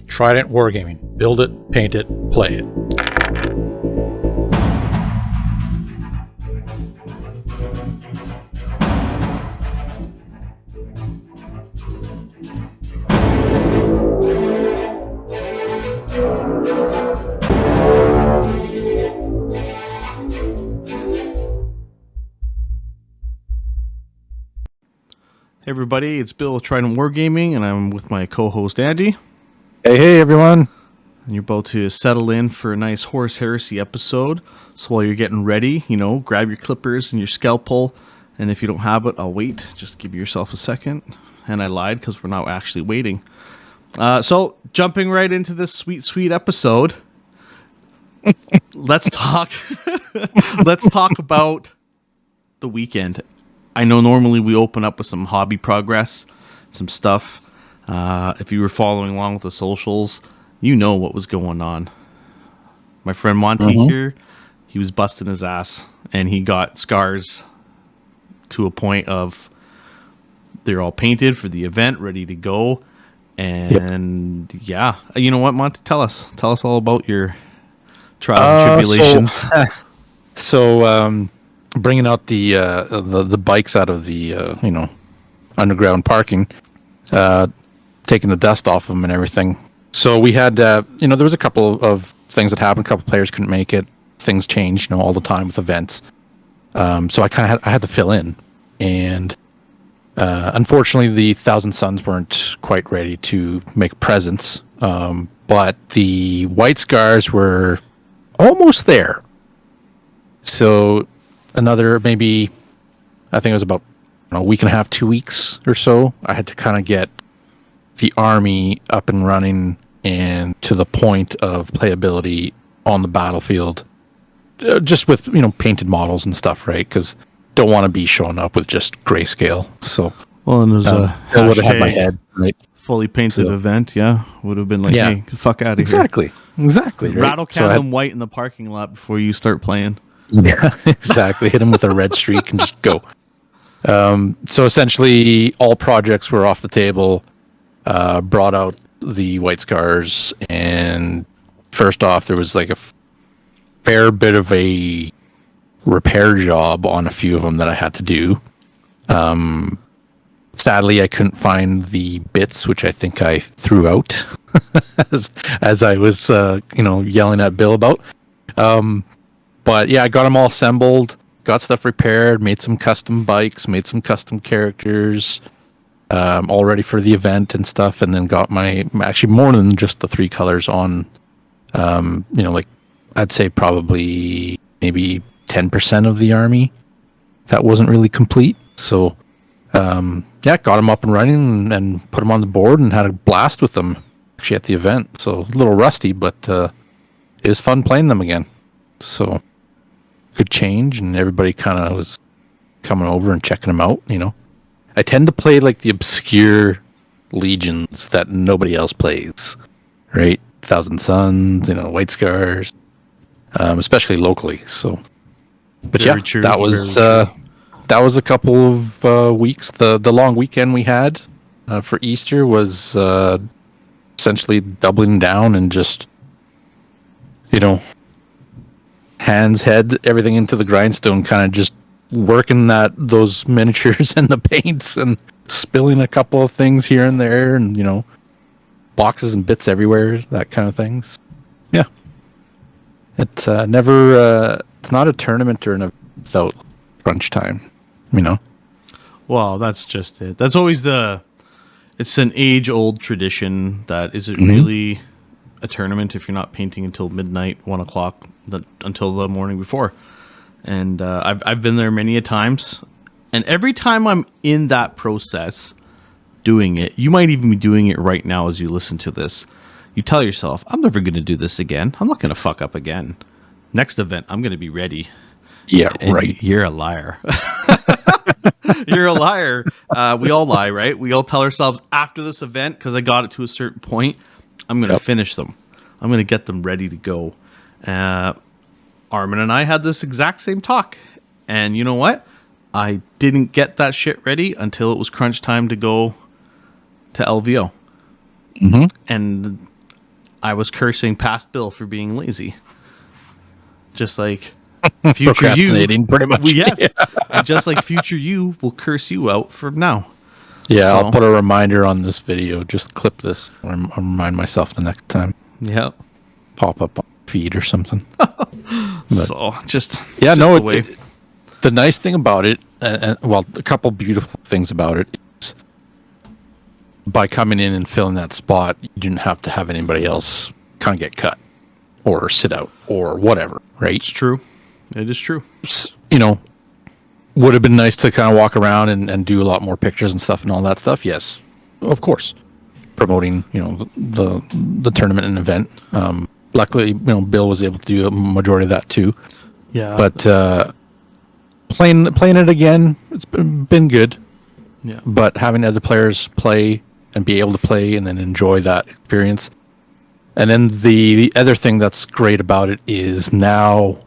Trident Wargaming. Build it, paint it, play it. Hey everybody, it's Bill with Trident Wargaming, and I'm with my co-host Andy. Hey everyone. And you're about to settle in for a nice Horus Heresy episode. So while you're getting ready, grab your clippers and your scalpel. And if you don't have it, I'll wait. Just give yourself a second. And I lied because we're not actually waiting. So jumping right into this sweet episode, let's talk. Let's talk about the weekend. I know normally we open up with some hobby progress, some stuff. If you were following along with the socials, you know what was going on. My friend Monte here, he was busting his ass, and he got scars to a point of they're all painted for the event, ready to go. And yeah, you know what, Monte? Tell us all about your trials and tribulations. So bringing out the bikes out of the underground parking, taking the dust off them and everything. So we had there was a couple of things that happened. A couple players couldn't make it. Things change, all the time with events. So I had to fill in, and unfortunately the Thousand Suns weren't quite ready to make presents. But the White Scars were almost there. So another maybe, I think it was about a week and a half, 2 weeks or so, I had to kind of get the army up and running and to the point of playability on the battlefield, just with painted models and stuff, right? Because don't want to be showing up with just grayscale. So and there's I would have had my head right. Fully painted event, would have been like, hey, fuck out of here. Exactly. Right? Rattle can them white in the parking lot before you start playing. Yeah, exactly. Hit him with a red streak and just go. So essentially, all projects were off the table. Brought out the White Scars, and first off, there was like a fair bit of a repair job on a few of them that I had to do. Sadly, I couldn't find the bits, which I think I threw out as I was, yelling at Bill about. But yeah, I got them all assembled, got stuff repaired, made some custom bikes, made some custom characters, all ready for the event and stuff, and then got actually more than just the 3 colors on, I'd say probably maybe 10% of the army that wasn't really complete. So, got them up and running and put them on the board and had a blast with them actually at the event. So a little rusty, but it was fun playing them again. So good change, and everybody kind of was coming over and checking them out. I tend to play like the obscure legions that nobody else plays, right? Thousand Suns, White Scars, especially locally. So, but very true, that was a couple of weeks. The long weekend we had for Easter was essentially doubling down and just hands, head, everything into the grindstone, kind of just working those miniatures and the paints and spilling a couple of things here and there, and boxes and bits everywhere, that kind of things. Yeah, it's never it's not a tournament or without crunch time, Well, that's just it. That's always it's an age-old tradition that is it really a tournament if you're not painting until midnight, 1 o'clock, until the morning before. And I've been there many a times, and every time I'm in that process doing it, you might even be doing it right now as you listen to this, you tell yourself, I'm never going to do this again. I'm not going to fuck up again. Next event, I'm going to be ready. Yeah, and right. You're a liar. You're a liar. We all lie, right? We all tell ourselves after this event, because I got it to a certain point, I'm going to finish them. I'm going to get them ready to go. Armin and I had this exact same talk. And you know what? I didn't get that shit ready until it was crunch time to go to LVO. Mm-hmm. And I was cursing past Bill for being lazy. Just like future Procrastinating, you, pretty much. yes, and just like future you will curse you out for now. Yeah, So, I'll put a reminder on this video. Just clip this. I'll remind myself the next time. yeah. Pop up on feed or something. So just yeah, just no. the way. The nice thing about it, well, a couple beautiful things about it is by coming in and filling that spot, you didn't have to have anybody else kind of get cut or sit out or whatever, right? It's true. It is true. You know, would have been nice to kind of walk around and do a lot more pictures and stuff and all that stuff. Yes, of course. Promoting, you know, the tournament and event. Luckily, you know, Bill was able to do a majority of that too. Yeah. But playing it again, it's been good. Yeah. But having other players play and be able to play and then enjoy that experience. And then the other thing that's great about it is now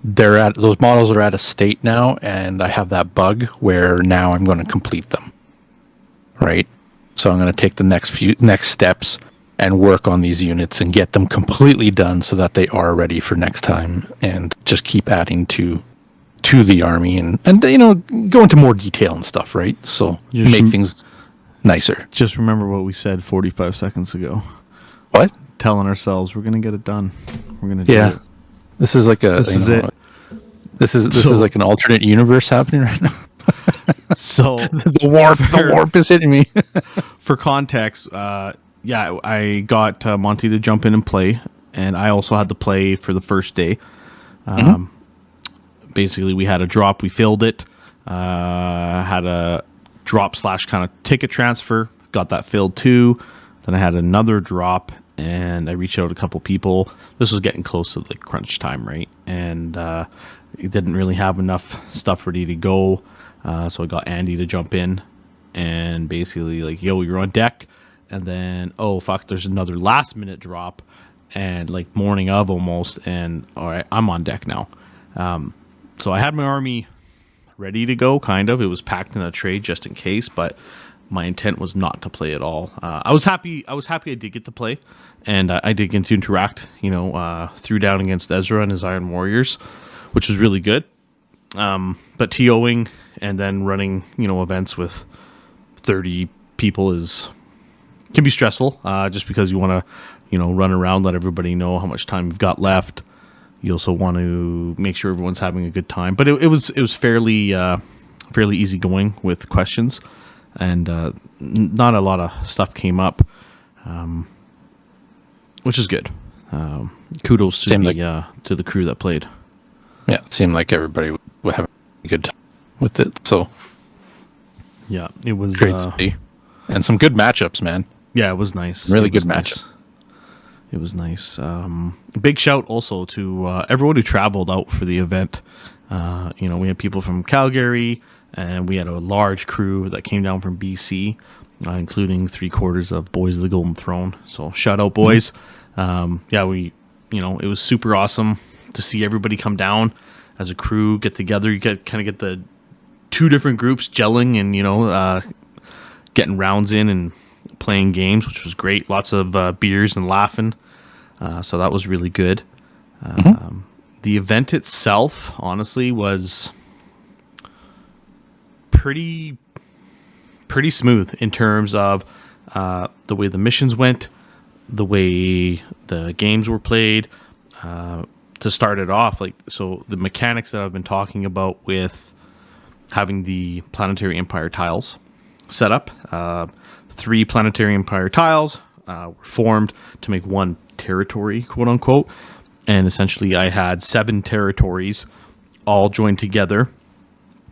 those models are at a state now, and I have that bug where now I'm going to complete them. Right? So I'm going to take the next steps and work on these units and get them completely done so that they are ready for next time, and just keep adding to the army and you know, go into more detail and stuff, right? So make things nicer. Just remember what we said 45 seconds ago. What? Telling ourselves we're gonna get it done. We're gonna do it. This is like This is it. This is like an alternate universe happening right now. So the warp is hitting me. For context, I got Monty to jump in and play, and I also had to play for the first day. Basically, we had a drop, we filled it, had a drop / kind of ticket transfer, got that filled too. Then I had another drop, and I reached out to a couple people. This was getting close to the crunch time, right? And it didn't really have enough stuff ready to go, so I got Andy to jump in, and basically like, yo, you're on deck. And then, oh fuck, there's another last minute drop, and like morning of almost, and all right, I'm on deck now. So I had my army ready to go, kind of. It was packed in a tray just in case, but my intent was not to play at all. I was happy I did get to play, and I did get to interact, you know, threw down against Ezra and his Iron Warriors, which was really good. But TOing and then running, you know, events with 30 people can be stressful, just because you want to, you know, run around, let everybody know how much time you've got left. You also want to make sure everyone's having a good time. But it was fairly easy going with questions, and not a lot of stuff came up, which is good. Kudos to the crew that played. Yeah, it seemed like everybody would have a good time with it. So yeah, it was great to see, and some good matchups, man. Yeah, it was nice. Really good matchup. It was nice. Big shout also to everyone who traveled out for the event. You know, we had people from Calgary, and we had a large crew that came down from BC, including 3/4 of Boys of the Golden Throne. So shout out, boys. It was super awesome to see everybody come down as a crew, get together. You get the two different groups gelling and, you know, getting rounds in and playing games, which was great. Lots of beers and laughing. So that was really good. The event itself, honestly, was pretty smooth in terms of the way the missions went, the way the games were played. To start it off, so the mechanics that I've been talking about with having the Planetary Empire tiles set up, 3 Planetary Empire tiles were formed to make one territory, quote unquote. And essentially I had 7 territories all joined together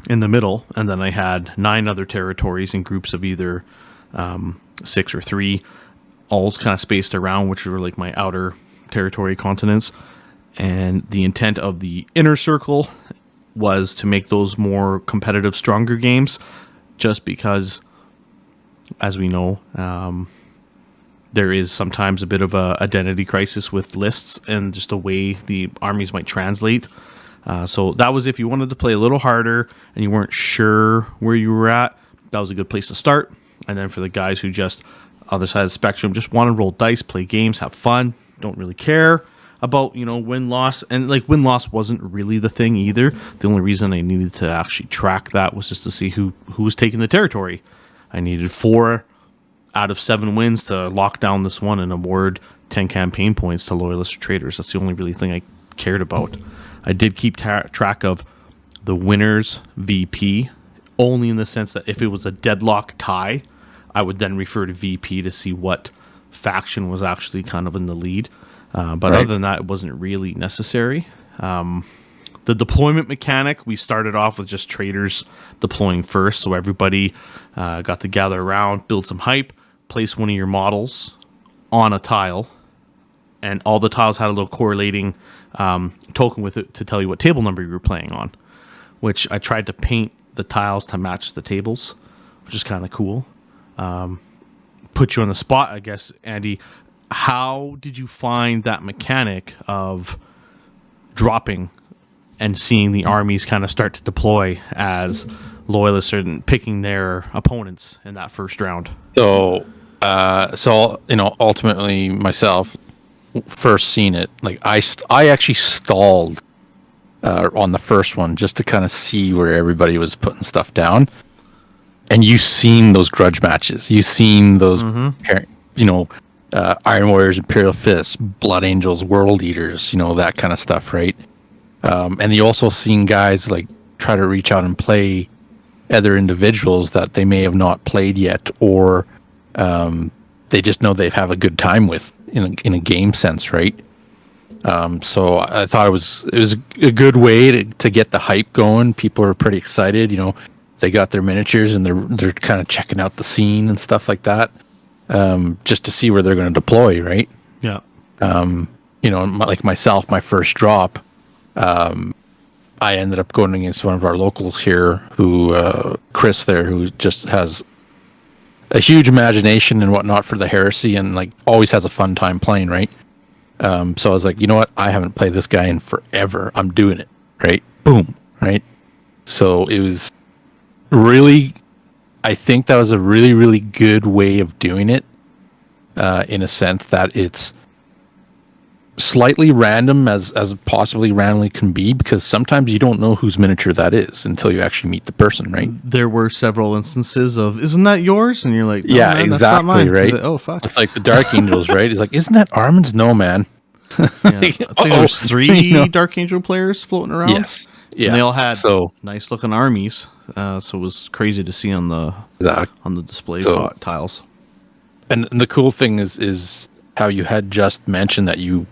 in the middle. And then I had 9 other territories in groups of either 6 or 3, all kind of spaced around, which were like my outer territory continents. And the intent of the inner circle was to make those more competitive, stronger games, just because, as we know, there is sometimes a bit of a identity crisis with lists and just the way the armies might translate. So that was if you wanted to play a little harder and you weren't sure where you were at, that was a good place to start. And then for the guys who just, other side of the spectrum, just want to roll dice, play games, have fun, don't really care about, win-loss. And, win-loss wasn't really the thing either. The only reason I needed to actually track that was just to see who was taking the territory. I needed 4 out of 7 wins to lock down this one and award 10 campaign points to loyalist or traitors. That's the only really thing I cared about. I did keep track of the winner's VP, only in the sense that if it was a deadlock tie, I would then refer to VP to see what faction was actually kind of in the lead. But other than that, it wasn't really necessary. The deployment mechanic, we started off with just traders deploying first. So everybody got to gather around, build some hype, place one of your models on a tile. And all the tiles had a little correlating token with it to tell you what table number you were playing on, which I tried to paint the tiles to match the tables, which is kind of cool. Put you on the spot, I guess, Andy. How did you find that mechanic of dropping and seeing the armies kind of start to deploy as loyalists are picking their opponents in that first round? So ultimately myself, first seen it, like I actually stalled on the first one just to kind of see where everybody was putting stuff down. And you've seen those grudge matches. You've seen those, Iron Warriors, Imperial Fists, Blood Angels, World Eaters, that kind of stuff, right? And you also seen guys like try to reach out and play other individuals that they may have not played yet, or they just know they have a good time with in a game sense, right? So I thought it was a good way to get the hype going. People are pretty excited, They got their miniatures and they're kind of checking out the scene and stuff like that, just to see where they're going to deploy, right? Yeah. Like myself, my first drop, I ended up going against one of our locals here, Chris there, who just has a huge imagination and whatnot for the Heresy, and like always has a fun time playing, right? So I was like, you know what? I haven't played this guy in forever. I'm doing it, right? Boom, right? So it was really, I think that was a really, really good way of doing it, in a sense that it's slightly random as possibly randomly can be, because sometimes you don't know whose miniature that is until you actually meet the person, right? There were several instances of, isn't that yours? And you're like, no, yeah, man, exactly, that's not mine. right? Like, oh, fuck. It's like the Dark Angels, right? It's like, isn't that Armin's? No, man. Yeah. I think there was 3 Dark Angel players floating around. Yes. Yeah. And they all had nice looking armies. So it was crazy to see on the display tiles. And the cool thing is how you had just mentioned that you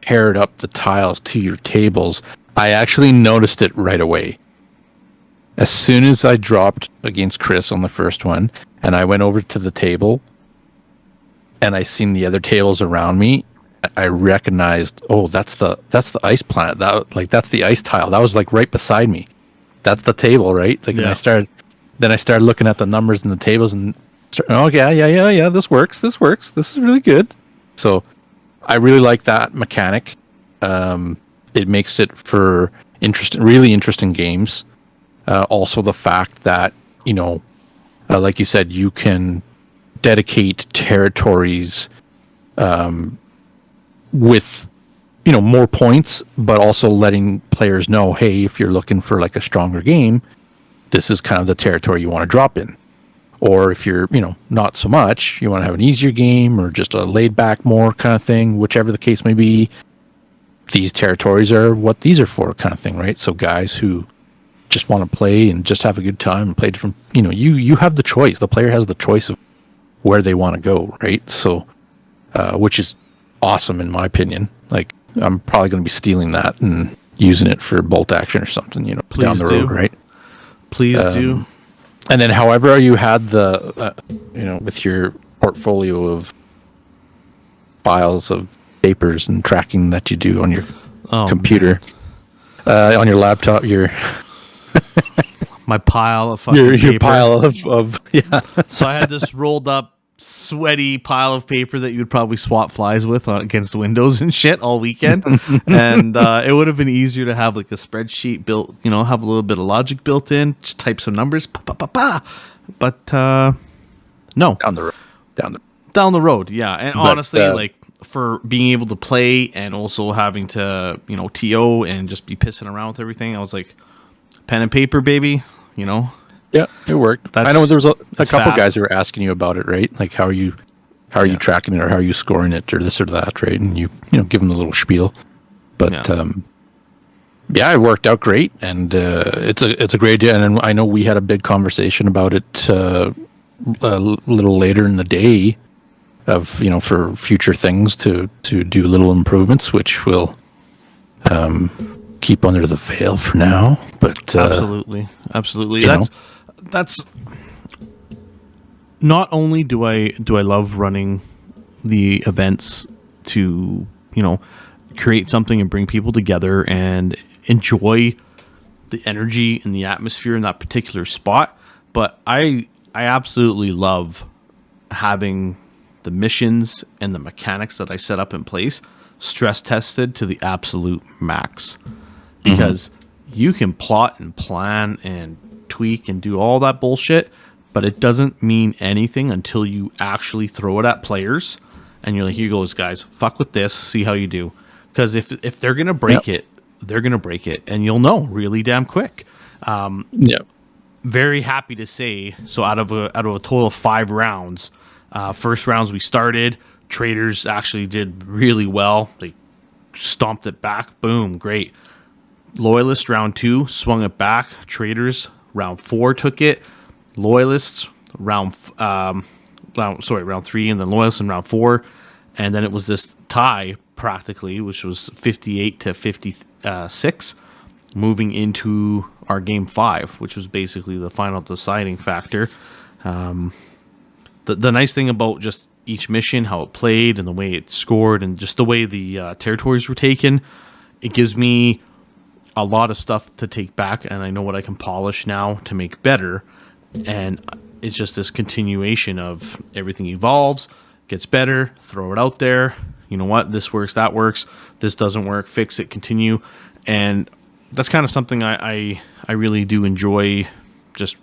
paired up the tiles to your tables. I actually noticed it right away. As soon as I dropped against Chris on the first one, and I went over to the table, and I seen the other tables around me, I recognized, oh, that's the ice planet. That's the ice tile. That was like right beside me. That's the table, right? Like, and I started looking at the numbers in the tables and yeah, this works. This is really good. So I really like that mechanic. It makes it for really interesting games. Also the fact that, like you said, you can dedicate territories with more points, but also letting players know, hey, if you're looking for like a stronger game, this is kind of the territory you want to drop in. Or if you're not so much, you want to have an easier game or just a laid back more kind of thing, whichever the case may be, these territories are what these are for, kind of thing, right? So guys who just want to play and just have a good time and play different, you have the choice. The player has the choice of where they want to go, right? So which is awesome in my opinion. Like, I'm probably going to be stealing that and using it for bolt action or something, down the road, right? Please do. And then however you had the, with your portfolio of files of papers and tracking that you do on your computer, on your laptop, my pile of fucking your paper. pile of yeah. So I had this rolled up, sweaty pile of paper that you would probably swat flies with against windows and shit all weekend. And it would have been easier to have like a spreadsheet built, have a little bit of logic built in, just type some numbers, but no. Down the road. Down the road, yeah. And But, honestly, like for being able to play and also having to, TO and just be pissing around with everything, I was like, pen and paper, baby, Yeah, it worked. I That's- know there was a couple fast. guys who were asking you about it, right? Like, how are you tracking it, or how are you scoring it, or this or that, right? And you give them the little spiel. But Yeah. it worked out great, and it's a great idea. And I know we had a big conversation about it a little later in the day, of for future things to do little improvements, which we'll keep under the veil for now. But absolutely. That's not only do I love running the events to create something and bring people together and enjoy the energy and the atmosphere in that particular spot, but I absolutely love having the missions and the mechanics that I set up in place stress tested to the absolute max, because you can plot and plan and tweak and do all that bullshit, but it doesn't mean anything until you actually throw it at players and you're like, here goes, guys, fuck with this, see how you do. Because if they're gonna break it, they're gonna break it, and you'll know really damn quick. Very happy to say, so out of a total of 5 rounds, first rounds we started, Traders actually did really well. They stomped it back, boom, great. Loyalists round 2 swung it back. Traders round 4 took it. Loyalists round 3, and then Loyalists in round 4, and then it was this tie practically, which was 58 to 56, moving into our game 5, which was basically the final deciding factor. The nice thing about just each mission, how it played and the way it scored and just the way the territories were taken, it gives me a lot of stuff to take back, and I know what I can polish now to make better. And it's just this continuation of everything evolves, gets better, throw it out there. You know what? This works, that works. This doesn't work, fix it, continue. And that's kind of something I really do enjoy just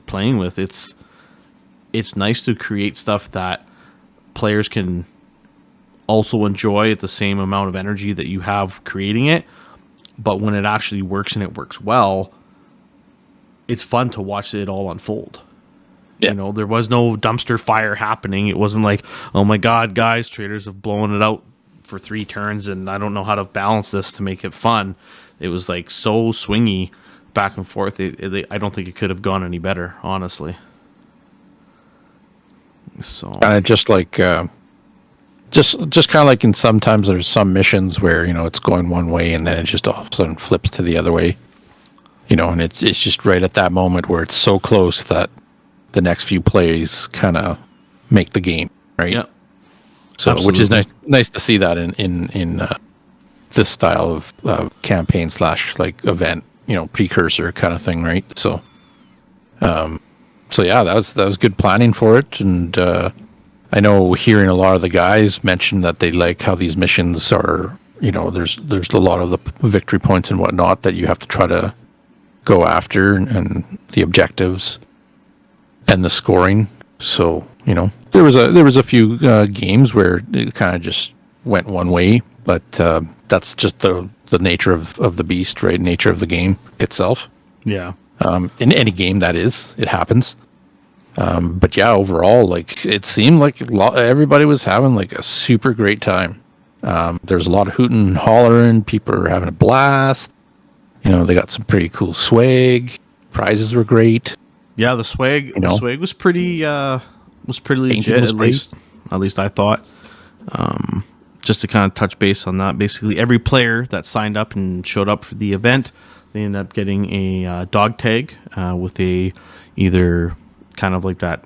playing with. It's nice to create stuff that players can also enjoy at the same amount of energy that you have creating it. But when it actually works and it works well, it's fun to watch it all unfold. Yeah. There was no dumpster fire happening. It wasn't like, oh my God, guys, Traders have blown it out for 3 turns and I don't know how to balance this to make it fun. It was like so swingy back and forth. I don't think it could have gone any better, honestly. So kind of just like just kind of like in sometimes there's some missions where it's going one way and then it just all of a sudden flips to the other way, and it's just right at that moment where it's so close that the next few plays kind of make the game, right? Yeah. So Absolutely. Which is nice to see that in this style of campaign / like event, precursor kind of thing, right? So yeah, that was good planning for it, and I know hearing a lot of the guys mention that they like how these missions are. There's a lot of the victory points and whatnot that you have to try to go after, and the objectives and the scoring. So there was a few games where it kind of just went one way, but that's just the nature of the beast, right? Nature of the game itself. yeah. In any game, that is, it happens. But yeah, overall, like it seemed like everybody was having like a super great time. There's a lot of hooting and hollering. People are having a blast. They got some pretty cool swag. Prizes were great. Yeah, the swag was pretty legit. At least I thought. Just to kind of touch base on that, basically every player that signed up and showed up for the event, they ended up getting a dog tag with a either kind of like that.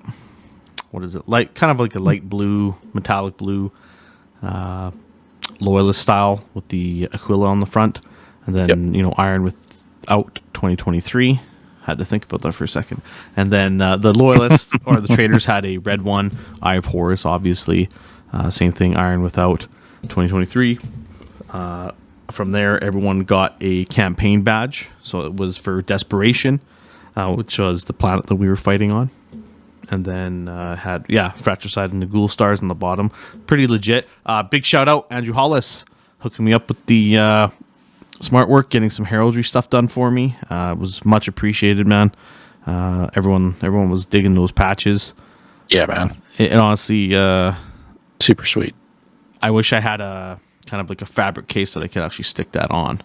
What is it? Kind of like a light blue, metallic blue, loyalist style with the Aquila on the front, and then iron without 2023. Had to think about that for a second. And then the loyalists or the traders had a red one. Eye of Horus, obviously. Same thing, iron without 2023. From there, everyone got a campaign badge. So it was for Desperation, which was the planet that we were fighting on. And then had Fratricide and the Ghoul Stars on the bottom. Pretty legit. Big shout out, Andrew Hollis, hooking me up with the smart work, getting some heraldry stuff done for me. It was much appreciated, man. Everyone was digging those patches. Yeah, man. It honestly, super sweet. I wish I had a kind of like a fabric case that I could actually stick that on.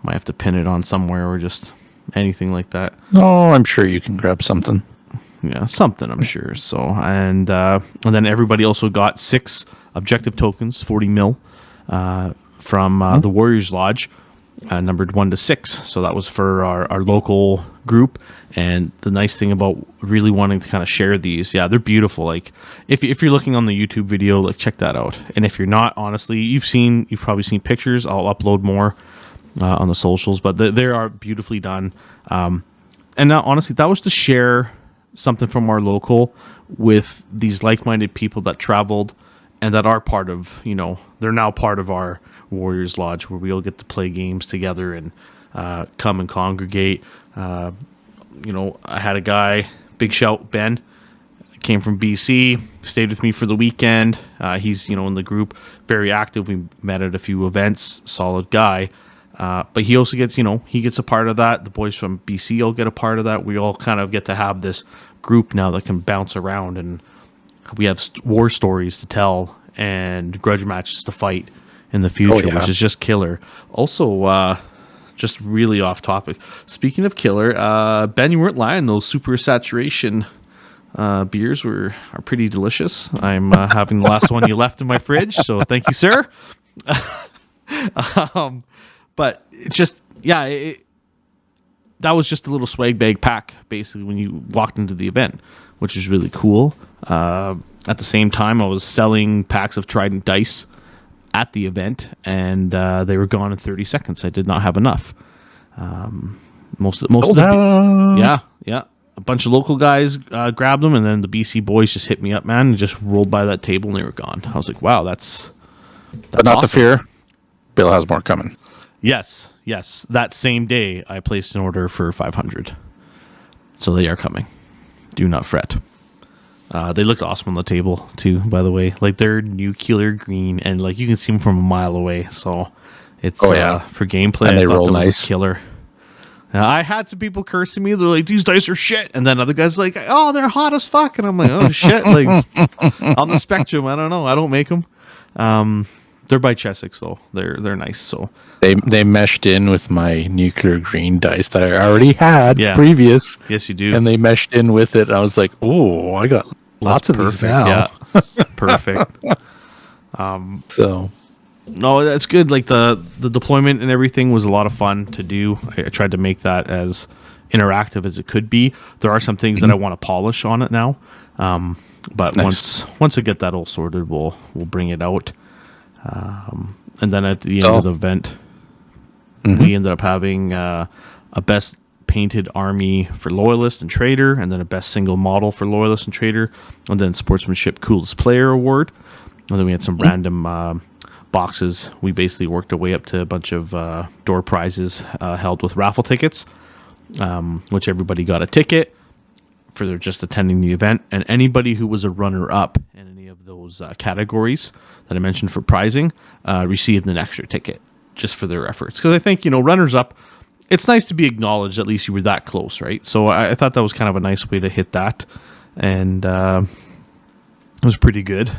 Might have to pin it on somewhere or just anything like that. Oh, I'm sure you can grab something. Yeah, something, I'm sure. So, and then everybody also got 6 objective tokens, 40 mil, from the Warriors Lodge, numbered 1 to 6. So that was for our local group. And the nice thing about really wanting to kind of share these, they're beautiful. Like if you're looking on the YouTube video, like check that out. And if you're not, honestly, you've probably seen pictures. I'll upload more on the socials, but they are beautifully done. And now, honestly, that was to share something from our local with these like-minded people that traveled and that are part of, they're now part of our Warriors Lodge, where we all get to play games together and come and congregate. I had a guy, big shout, Ben, came from BC, stayed with me for the weekend. He's, in the group, very active. We met at a few events, solid guy. But he also gets, he gets a part of that. The boys from BC all get a part of that. We all kind of get to have this group now that can bounce around, and we have war stories to tell and grudge matches to fight in the future, which is just killer. Also, just really off topic. Speaking of killer, Ben, you weren't lying. Those super saturation beers are pretty delicious. I'm having the last one you left in my fridge, so thank you, sir. But it just, that was just a little swag bag pack, basically, when you walked into the event, which is really cool. At the same time, I was selling packs of Trident dice at the event, and they were gone in 30 seconds. I did not have enough. Most of the a bunch of local guys grabbed them, and then the BC boys just hit me up, man, and just rolled by that table, and they were gone. I was like, wow, that's but not awesome. to fear. Bill has more coming. Yes. That same day, I placed an order for 500. So they are coming. Do not fret. They looked awesome on the table, too, by the way. Like, they're nuclear green, and, like, you can see them from a mile away. So it's, for gameplay, and they I thought roll that was nice. killer. I had some people cursing me. They're like, these dice are shit. And then other guys are like, oh, they're hot as fuck. And I'm like, oh, shit. Like, on the spectrum, I don't know. I don't make them. They're by Chessex, though. They're nice. So they meshed in with my nuclear green dice that I already had previous. Yes, you do. And they meshed in with it. And I was like, oh, I got lots of these now. Yeah, perfect. So no, that's good. Like the deployment and everything was a lot of fun to do. I tried to make that as interactive as it could be. There are some things that I want to polish on it now. But nice. once I get that all sorted, we'll bring it out. And then at the end of the event, we ended up having a best painted army for Loyalist and Trader, and then a best single model for Loyalist and Trader, and then Sportsmanship Coolest Player Award. And then we had some random boxes. We basically worked our way up to a bunch of door prizes held with raffle tickets, which everybody got a ticket for their just attending the event, and anybody who was a runner-up in any of those categories that I mentioned for prizing received an extra ticket just for their efforts. Because I think, runners-up, it's nice to be acknowledged, at least you were that close, right? So I thought that was kind of a nice way to hit that, and it was pretty good.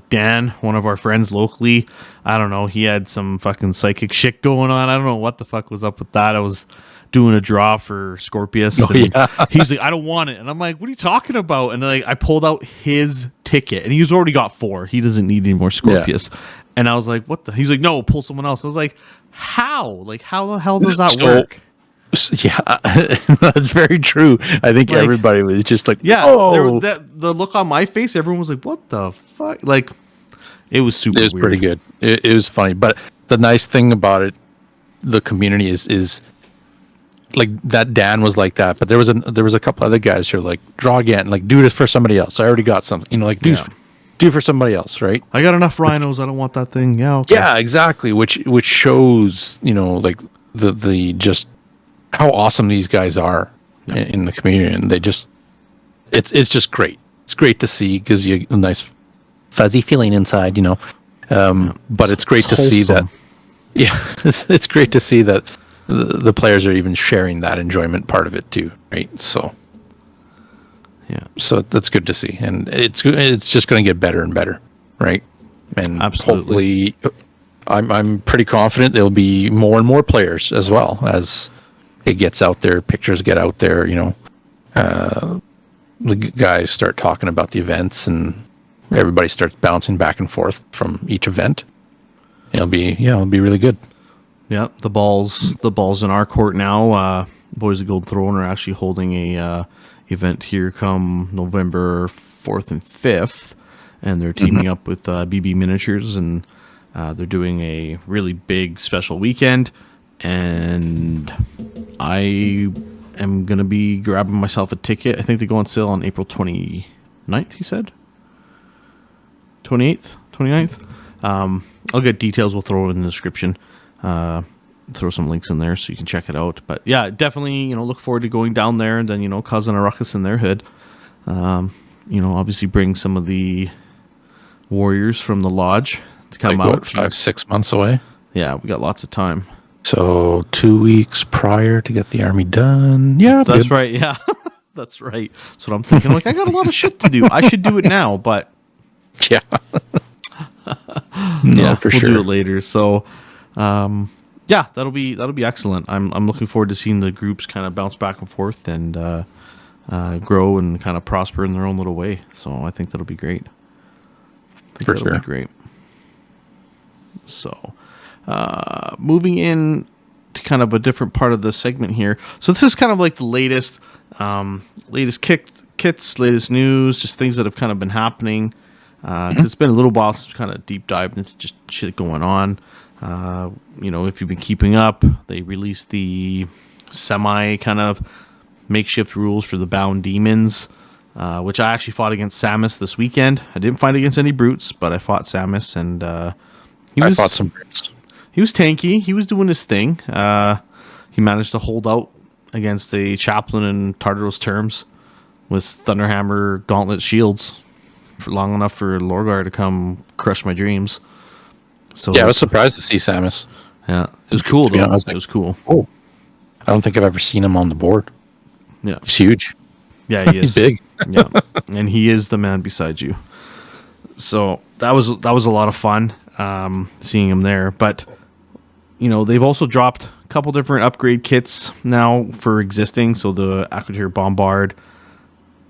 Dan, one of our friends locally, I don't know, he had some fucking psychic shit going on. I don't know what the fuck was up with that. I was doing a draw for Scorpius. He's like, I don't want it. And I'm like, what are you talking about? And I pulled out his ticket, and he's already got 4. He doesn't need any more Scorpius. Yeah. And I was like, what the? He's like, no, pull someone else. I was like, how? Like, how the hell does that work? Yeah, that's very true. I think everybody was just like, oh. The look on my face, everyone was like, what the fuck? Like, it was super weird. It was pretty good. It was funny. But the nice thing about it, the community is like that. Dan was like that, but there was a couple other guys who were like, draw again, like do this for somebody else. I already got something, like do for somebody else, right? I got enough rhinos. I don't want that thing. Yeah, okay. Yeah, exactly. Which shows, like the just how awesome these guys are in the community, and they just it's just great. it's great to see. Gives you a nice fuzzy feeling inside, But it's great to see that. Yeah, it's great to see that the players are even sharing that enjoyment part of it too, right? So, yeah, so that's good to see, and it's just going to get better and better, right? And absolutely. Hopefully, I'm pretty confident there'll be more and more players as well as it gets out there, pictures get out there, the guys start talking about the events and everybody starts bouncing back and forth from each event. It'll be really good. Yeah, the ball's in our court now. Boys of Gold Throne are actually holding a event here come November 4th and 5th, and they're teaming up with BB Miniatures, and they're doing a really big special weekend, and I am going to be grabbing myself a ticket. I think they go on sale on April 29th, you said? 28th? 29th? I'll get details. We'll throw it in the description. Throw some links in there so you can check it out. But yeah, definitely, look forward to going down there and then, causing a ruckus in their hood. Obviously bring some of the warriors from the lodge to come out. 5-6 months away? Yeah, we got lots of time. So 2 weeks prior to get the army done. Yeah, that's right. Yeah, that's right. That's what I'm thinking. Like, I got a lot of shit to do. I should do it now, but yeah, for sure. We'll do it later. So, yeah, that'll be excellent. I'm looking forward to seeing the groups kind of bounce back and forth and grow and kind of prosper in their own little way. So I think that'll be great. Be great. So, moving in to kind of a different part of the segment here. So this is kind of like the latest kits, latest news, just things that have kind of been happening. 'Cause it's been a little while since we kind of deep dived into just shit going on. If you've been keeping up, they released the semi kind of makeshift rules for the Bound Demons, which I actually fought against Samus this weekend. I didn't fight against any brutes, but I fought Samus, and I fought some brutes. He was tanky. He was doing his thing. He managed to hold out against a chaplain in Tartaros terms with Thunderhammer gauntlet shields for long enough for Lorgar to come crush my dreams. So yeah, I was surprised to see Samus. Yeah, it was cool. Though. It was cool. Oh, I don't think I've ever seen him on the board. Yeah, he's huge. Yeah, he is. He's big. Yeah, and he is the man beside you. So that was a lot of fun seeing him there. But they've also dropped a couple different upgrade kits now for existing. So the Aquitaire Bombard,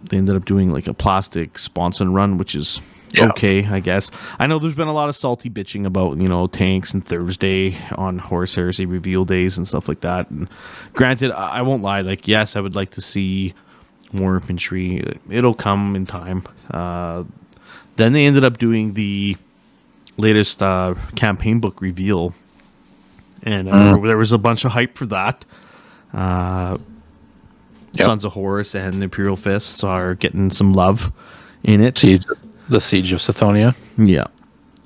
they ended up doing like a plastic sponson run, which is okay, I guess. I know there's been a lot of salty bitching about, tanks and Thursday on Horus Heresy reveal days and stuff like that. And granted, I won't lie, like, yes, I would like to see more infantry. It'll come in time. Then they ended up doing the latest campaign book reveal. And I remember there was a bunch of hype for that. Sons of Horus and Imperial Fists are getting some love in it. The Siege of Sithonia. Yeah.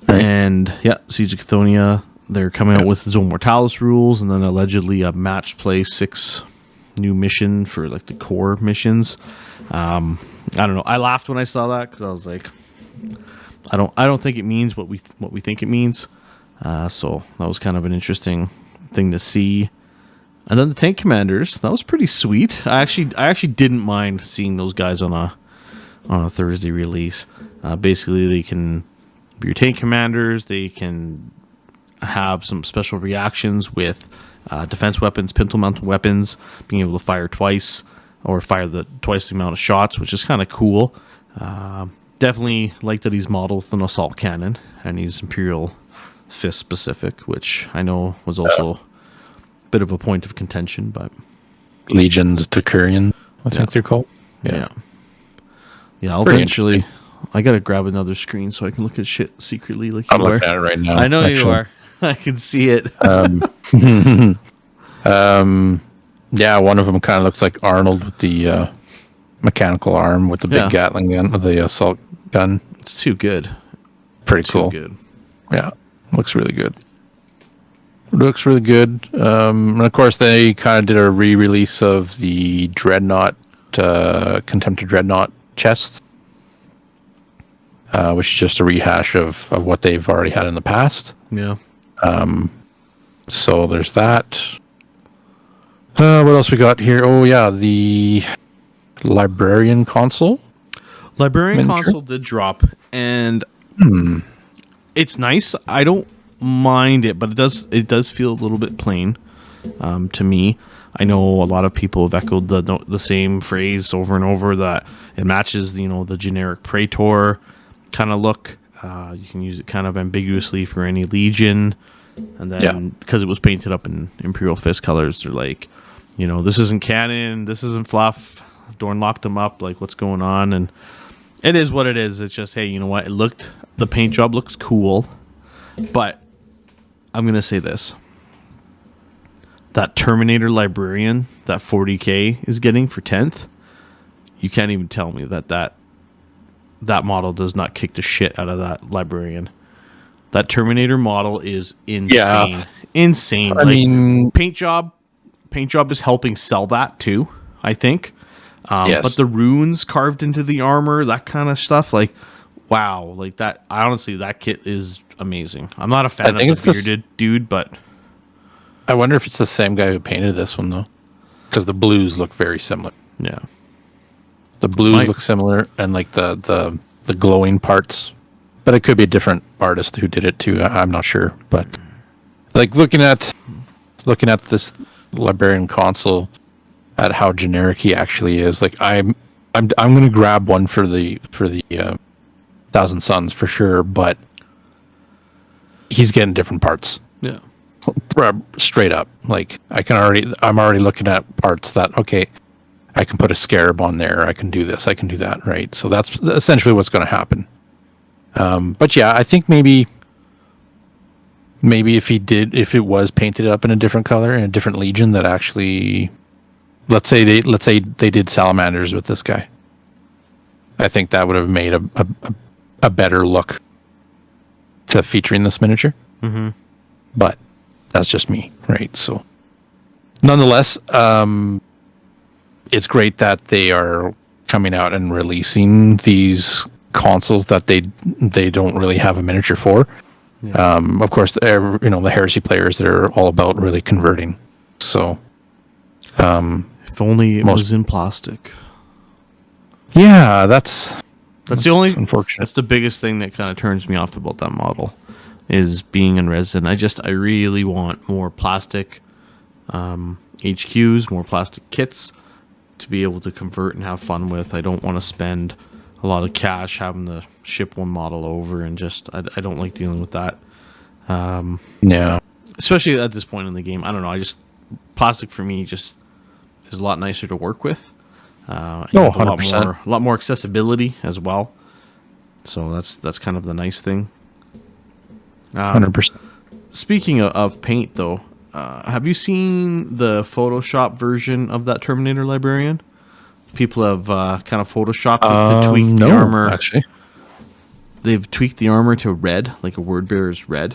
Right. And Siege of Chthonia. They're coming out with Zone Mortalis rules, and then allegedly a match play 6 new mission for like the core missions. I don't know. I laughed when I saw that because I was like, I don't think it means what we think it means. So that was kind of an interesting thing to see. And then the tank commanders, that was pretty sweet. I actually didn't mind seeing those guys on a Thursday release. Basically, they can be your tank commanders. They can have some special reactions with defense weapons, pintle mounted weapons, being able to fire twice or fire twice the amount of shots, which is kind of cool. Definitely like that he's modeled with an assault cannon, and he's Imperial Fist specific, which I know was also a bit of a point of contention. But Legions Tokurian, I think they're called. Yeah, I'll eventually. I gotta grab another screen so I can look at shit secretly. Like I'm looking at it right now. I know you are. I can see it. Yeah, one of them kind of looks like Arnold with the mechanical arm with the big Gatling gun, with the assault gun. It's too good. Pretty cool. Good. Yeah, looks really good. And of course, they kind of did a re-release of the Dreadnought, Contempt of Dreadnought chests. which is just a rehash of what they've already had in the past. Yeah. So there's that. What else we got here? Oh yeah, the Librarian console. Librarian miniature? console did drop, and it's nice. I don't mind it, but it does feel a little bit plain to me. I know a lot of people have echoed the same phrase over and over, that it matches the generic Praetor kind of look. You can use it kind of ambiguously for any Legion, and then because it was painted up in Imperial Fist colors, they're like, this isn't canon, this isn't fluff. Dorn locked them up. Like, what's going on? And it is what it is. It's just, hey, you know what? The paint job looks cool, but I'm gonna say this: that Terminator Librarian that 40K is getting for 10th, you can't even tell me that model does not kick the shit out of that Librarian. That Terminator model is insane. Yeah. Insane. I mean, paint job is helping sell that too, I think. Yes. But the runes carved into the armor, that kind of stuff, like, wow, like that. Honestly, that kit is amazing. I'm not a fan of the bearded dude, but I wonder if it's the same guy who painted this one though, because the blues look very similar. yeah, The blues look similar, and like the glowing parts, but it could be a different artist who did it too. I'm not sure, but like looking at this Librarian console, at how generic he actually is, like I'm going to grab one for the Thousand Suns for sure, but he's getting different parts. yeah. Straight up, like I'm already looking at parts that, okay, I can put a scarab on there, I can do this, I can do that, right? So that's essentially what's going to happen. But yeah, I think maybe if it was painted up in a different color, in a different Legion, that actually, let's say they did salamanders with this guy, I think that would have made a better look to featuring this miniature. Mm-hmm. But that's just me, right? So nonetheless, it's great that they are coming out and releasing these consoles that they don't really have a miniature for. Yeah. Of course, the Heresy players, they're all about really converting. So, if only it was in plastic. Yeah, that's unfortunate. That's the biggest thing that kind of turns me off about that model, is being in resin. I really want more plastic HQs, more plastic kits to be able to convert and have fun with. I don't want to spend a lot of cash having to ship one model over, and I don't like dealing with that. Yeah. Especially at this point in the game. I don't know. Plastic for me just is a lot nicer to work with. 100%. A lot more accessibility as well. So that's kind of the nice thing. 100%. Speaking of paint, though, have you seen the Photoshop version of that Terminator Librarian? People have kind of Photoshopped it to tweak the armor. Actually, they've tweaked the armor to red, like a word bearer's red,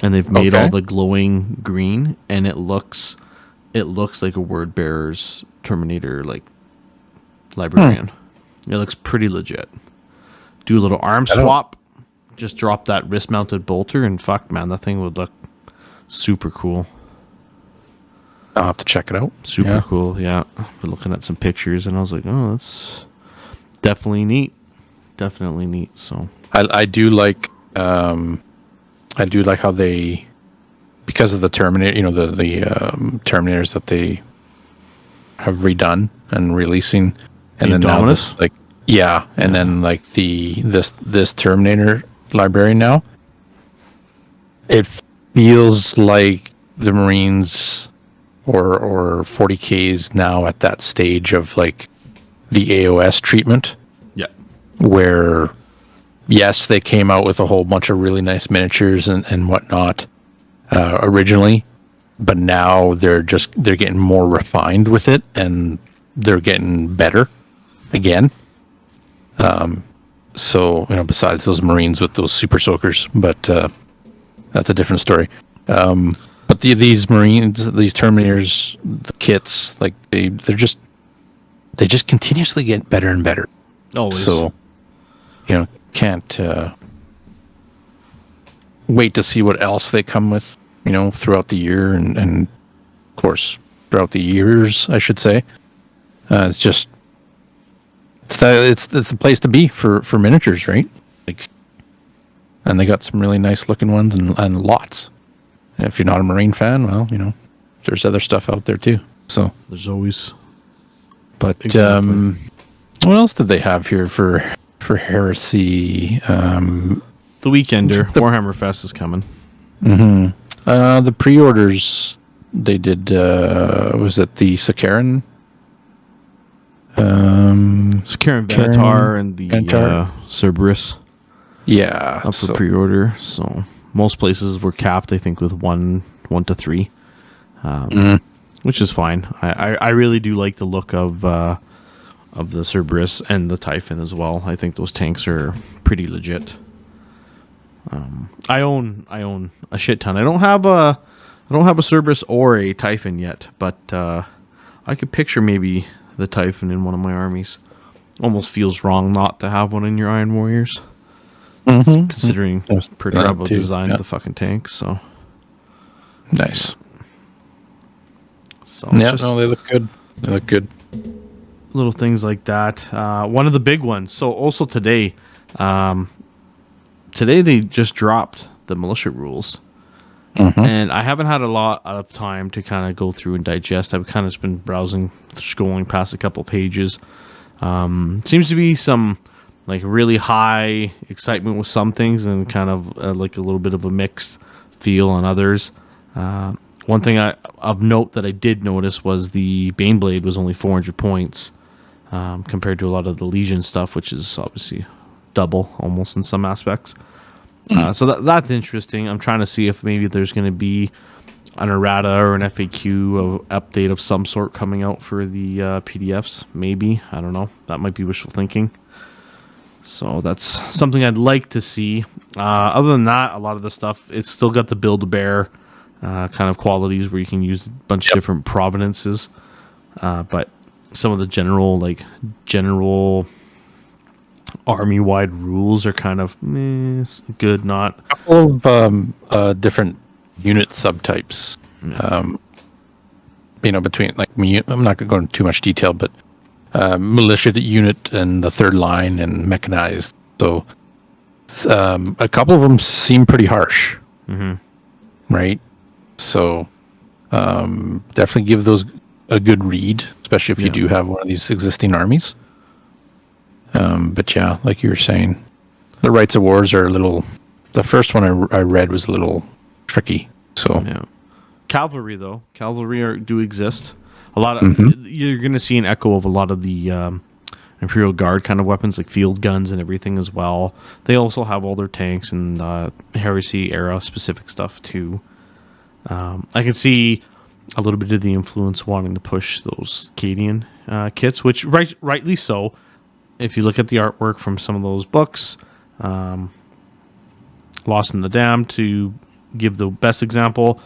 and they've made all the glowing green, and it looks like a word bearer's Terminator Librarian. It looks pretty legit. Do a little arm swap. Just drop that wrist-mounted bolter, and fuck, man, that thing would look super cool. I'll have to check it out. Super cool, yeah. Been looking at some pictures, and I was like, oh, that's definitely neat. Definitely neat. So I do like how they, because of the Terminator, the Terminators that they have redone and releasing, and then now this, and then this Terminator Librarian now, it feels like the Marines or 40Ks now at that stage of like the AOS treatment. Yeah. Where, yes, they came out with a whole bunch of really nice miniatures and whatnot originally, but now they're getting more refined with it, and they're getting better again. So, besides those Marines with those super soakers, but that's a different story. But these Marines, these Terminators, the kits, like they just continuously get better and better. Always. So, can't wait to see what else they come with, throughout the year and of course throughout the years, I should say. It's the place to be for miniatures, right? And they got some really nice looking ones and lots. And if you're not a Marine fan, well, there's other stuff out there too. So there's always. But exactly. What else did they have here for Heresy? The Weekender, Warhammer Fest is coming. Mm-hmm. The pre-orders they did. Was it the Sakaran? Sakaran Venator and the Cerberus. Yeah, up for pre-order. So most places were capped, I think, with one to 3, which is fine. I really do like the look of the Cerberus and the Typhon as well. I think those tanks are pretty legit. I own a shit ton. I don't have a Cerberus or a Typhon yet, but I could picture maybe the Typhon in one of my armies. Almost feels wrong not to have one in your Iron Warriors. Mm-hmm. Considering Perturbo designed the fucking tank, so nice. So yeah, no, they look good. They look good. Little things like that. One of the big ones. So also today they just dropped the militia rules, and I haven't had a lot of time to kind of go through and digest. I've kind of just been browsing, scrolling past a couple pages. Seems to be some like really high excitement with some things and kind of like a little bit of a mixed feel on others. One thing of note that I did notice was the Baneblade was only 400 points compared to a lot of the Legion stuff, which is obviously double almost in some aspects. So that's interesting. I'm trying to see if maybe there's going to be an errata or an FAQ update of some sort coming out for the PDFs. Maybe. I don't know. That might be wishful thinking. So that's something I'd like to see. Other than that, a lot of the stuff, it's still got the Build-A-Bear kind of qualities where you can use a bunch of different provenances. But some of the general army-wide rules are kind of good, not. A couple of different unit subtypes. Between I'm not going to go into too much detail, but militia unit and the third line and mechanized. So a couple of them seem pretty harsh, right? So definitely give those a good read, especially if you do have one of these existing armies. But yeah, like you were saying, the Rites of Wars are a little. The first one I read was a little tricky. So cavalry do exist. A lot of you're going to see an echo of a lot of the Imperial Guard kind of weapons, like field guns and everything as well. They also have all their tanks and Heresy era specific stuff too. I can see a little bit of the influence wanting to push those Cadian kits, which rightly so. If you look at the artwork from some of those books, Lost in the Dam, to give the best example,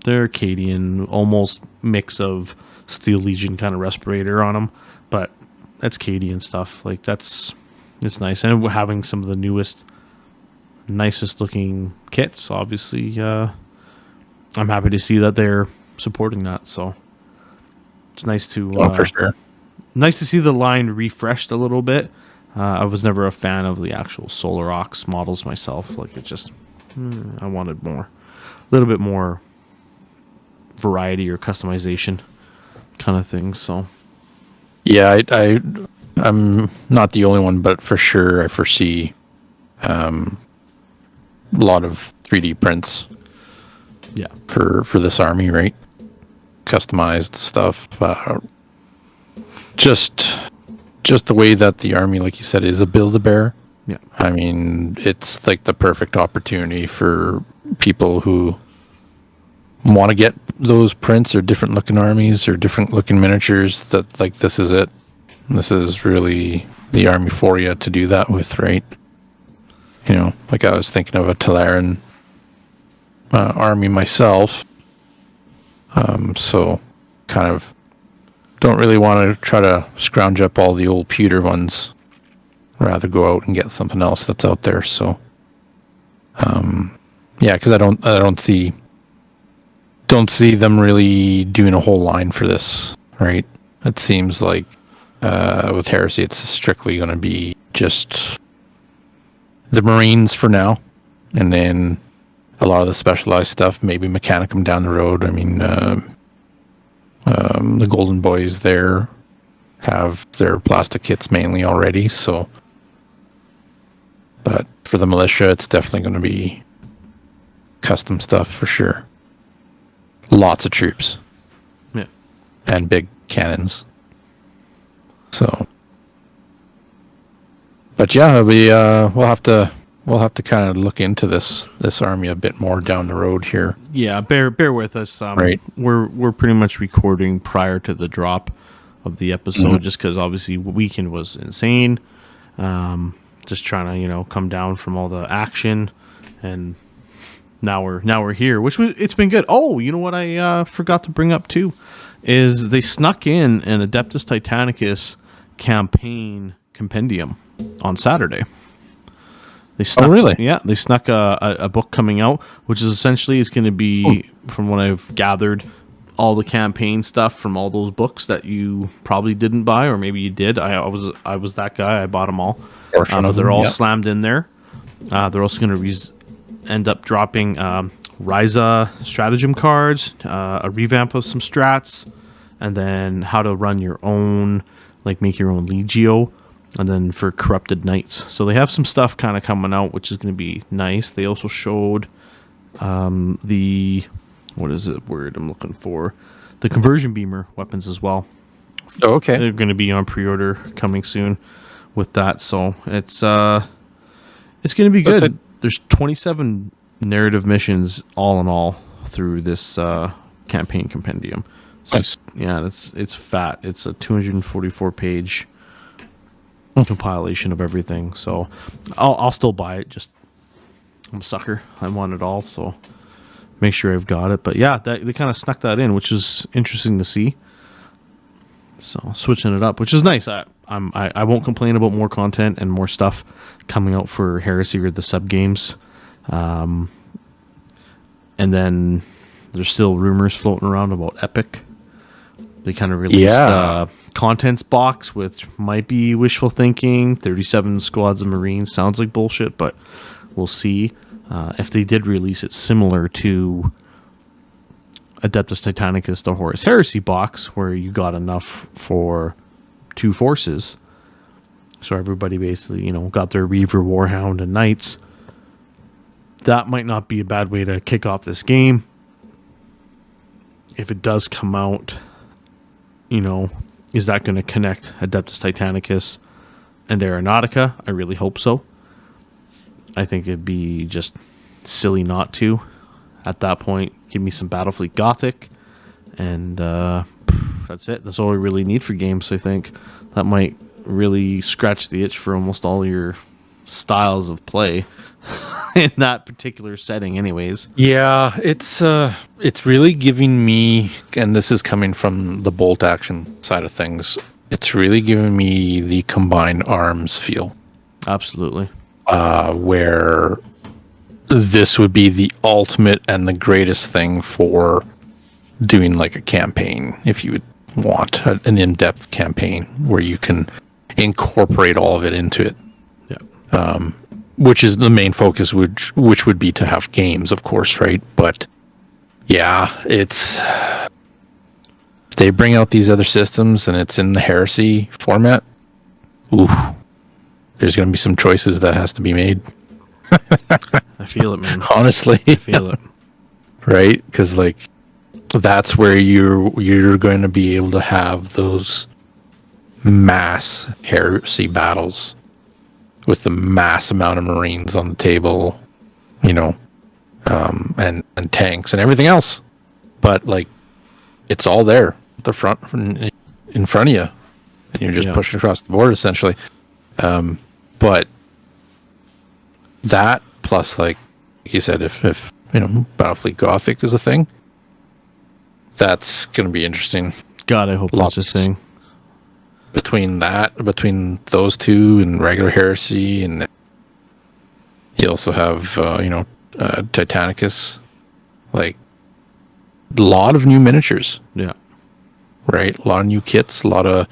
they're Cadian, almost mix of Steel Legion kind of respirator on them, but that's Cadian stuff. Like it's nice, and having some of the nicest looking kits. Obviously, I'm happy to see that they're supporting that. So it's nice to for sure. Nice to see the line refreshed a little bit. I was never a fan of the actual Solar Ox models myself. Like it just, I wanted a little bit more variety or customization kind of thing. So yeah, I'm not the only one, but for sure I foresee a lot of 3D prints. Yeah, for this army, right? Customized stuff. Just the way that the army, like you said, is a Build-A-Bear. Yeah. I mean, it's like the perfect opportunity for people who want to get those prints or different looking armies or different looking miniatures. That like this is it. This is really the army for you to do that with, right? Like I was thinking of a Talaran army myself. So kind of don't really want to try to scrounge up all the old pewter ones. rather go out and get something else that's out there. So, yeah, because I don't see them really doing a whole line for this, right? It seems like with Heresy, it's strictly going to be just the Marines for now, and then a lot of the specialized stuff, maybe Mechanicum down the road. I mean, the Golden Boys there have their plastic kits mainly already, so. But for the militia, it's definitely going to be custom stuff for sure. Lots of troops. Yeah. And big cannons. So. But yeah, we'll have to kind of look into this army a bit more down the road here. Yeah, bear with us. Right. We're pretty much recording prior to the drop of the episode, just because obviously weekend was insane. Just trying to come down from all the action, and now we're here, it's been good. Oh, you know what I forgot to bring up too is they snuck in an Adeptus Titanicus campaign compendium on Saturday. They snuck, oh, really? Yeah, they snuck a book coming out, which is essentially going to be, from what I've gathered, all the campaign stuff from all those books that you probably didn't buy, or maybe you did. I was that guy. I bought them all, but they're all slammed in there. They're also going to end up dropping Ryza stratagem cards, a revamp of some strats, and then how to run your own, like make your own Legio, and then for Corrupted Knights. So they have some stuff kind of coming out, which is going to be nice. They also showed what is it word I'm looking for? The Conversion Beamer weapons as well. Oh, okay. They're going to be on pre-order coming soon with that. So it's going to be good. There's 27 narrative missions all in all through this campaign compendium. So, nice. Yeah, it's fat. It's a 244 page compilation of everything. So I'll still buy it. Just I'm a sucker. I want it all. So make sure I've got it. But yeah, they kind of snuck that in, which is interesting to see. So switching it up, which is nice. I won't complain about more content and more stuff coming out for Heresy or the sub games. And then there's still rumors floating around about Epic. They kind of released a contents box, which might be wishful thinking. 37 squads of Marines sounds like bullshit, but we'll see. If they did release it similar to Adeptus Titanicus, the Horus Heresy box, where you got enough for 2 forces. So everybody basically, got their Reaver, Warhound, and Knights. That might not be a bad way to kick off this game. If it does come out, is that going to connect Adeptus Titanicus and Aeronautica? I really hope so. I think it'd be just silly not to. At that point, give me some Battlefleet Gothic, and that's it. That's all we really need for games, I think. That might really scratch the itch for almost all your styles of play in that particular setting anyways. Yeah, it's really giving me, and this is coming from the bolt action side of things, it's really giving me the combined arms feel. Absolutely. Where this would be the ultimate and the greatest thing for doing like a campaign, if you would want an in-depth campaign where you can incorporate all of it into it. Yeah. Which is the main focus, which would be to have games, of course, right? But yeah, it's they bring out these other systems and it's in the Heresy format. Ooh, there's going to be some choices that has to be made. I feel it, man. Honestly, I feel it. Right? Because that's where you're going to be able to have those mass Heresy battles with the mass amount of Marines on the table, and tanks and everything else. But it's all there at the front, in front of you, and you're just pushing across the board essentially. But that plus, like you said, if Battlefleet Gothic is a thing, that's going to be interesting. God, I hope that's a thing. between those two and regular Heresy, and you also have Titanicus, like a lot of new miniatures. Yeah. Right, a lot of new kits, a lot of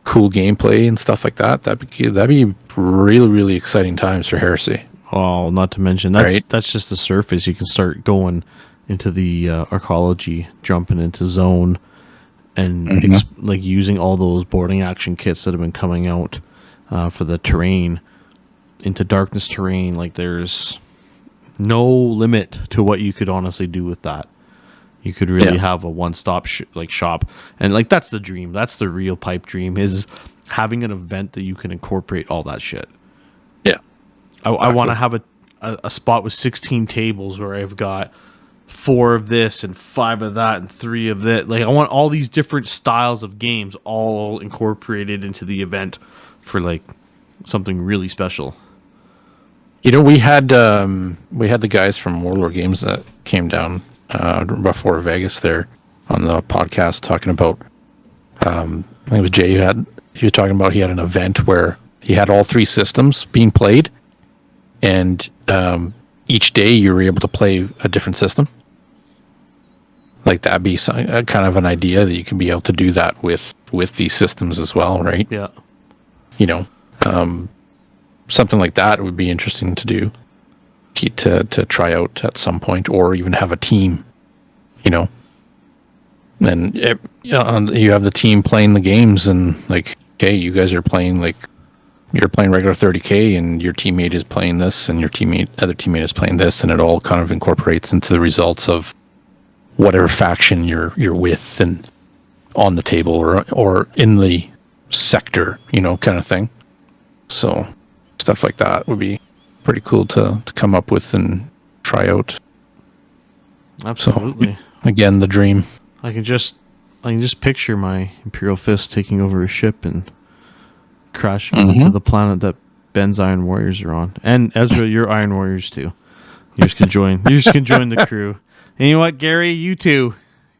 cool gameplay and stuff like that. That'd be really, really exciting times for Heresy. Oh, not to mention that's just the surface. You can start going into the arcology, jumping into zone, and like using all those boarding action kits that have been coming out for the terrain into darkness terrain. Like there's no limit to what you could honestly do with that. You could really have a one-stop shop, and like that's the dream. That's the real pipe dream, is having an event that you can incorporate all that shit. Yeah, I want to have a spot with 16 tables where I've got 4 of this and 5 of that and 3 of that. Like I want all these different styles of games all incorporated into the event for like something really special. You know, we had the guys from Warlord Games that came down before Vegas there on the podcast talking about. I think it was Jay he was talking about he had an event where he had all 3 systems being played, and each day you were able to play a different system. Like that'd be kind of an idea that you can be able to do that with these systems as well, right? Yeah. You know, something like that would be interesting to do, to try out at some point, or even have a team, you know. And you have the team playing the games, and like, okay, you guys are playing, like, you're playing regular 30K, and your teammate is playing this, and your other teammate is playing this, and it all kind of incorporates into the results of whatever faction you're with, and on the table or in the sector, you know, kind of thing. So stuff like that would be pretty cool to come up with and try out. Absolutely. So, again, the dream. I can just picture my Imperial Fist taking over a ship and crashing into the planet that Ben's Iron Warriors are on. And Ezra, you're Iron Warriors too. You just can join the crew. And you know what, Gary, you too.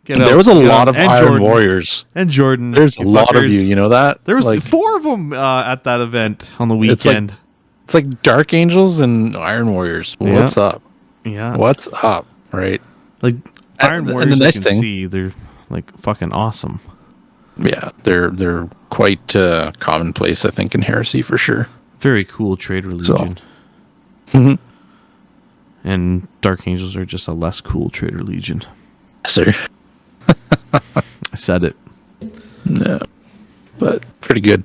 There was a lot of Iron Warriors. And Jordan. There's a lot of you know that? There was like 4 of them at that event on the weekend. It's like Dark Angels and Iron Warriors. What's up? Yeah. What's up, right? Like Iron Warriors, and the nice you can thing, see, they're like fucking awesome. Yeah, they're quite commonplace, I think, in Heresy for sure. Very cool trade religion. So. And Dark Angels are just a less cool trader legion. Yes, sir. I said it. No, but pretty good.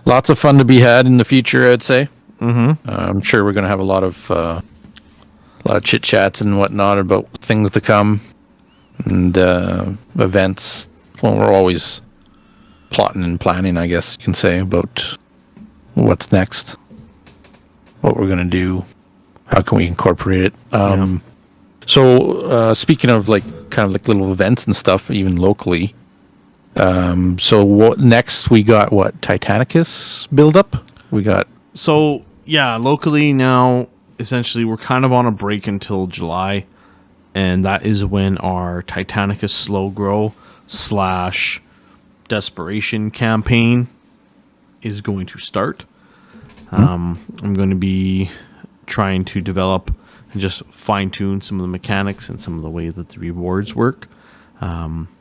Lots of fun to be had in the future, I'd say. I'm sure we're going to have a lot of chit chats and whatnot about things to come and events. Well, we're always plotting and planning, I guess you can say, about what's next, what we're going to do. How can we incorporate it? So speaking of like kind of like little events and stuff, even locally. So what next? We got what, Titanicus build up? We got locally now. Essentially, we're kind of on a break until July, and that is when our Titanicus slow grow / desperation campaign is going to start. I'm going to be trying to develop and just fine-tune some of the mechanics and some of the way that the rewards work.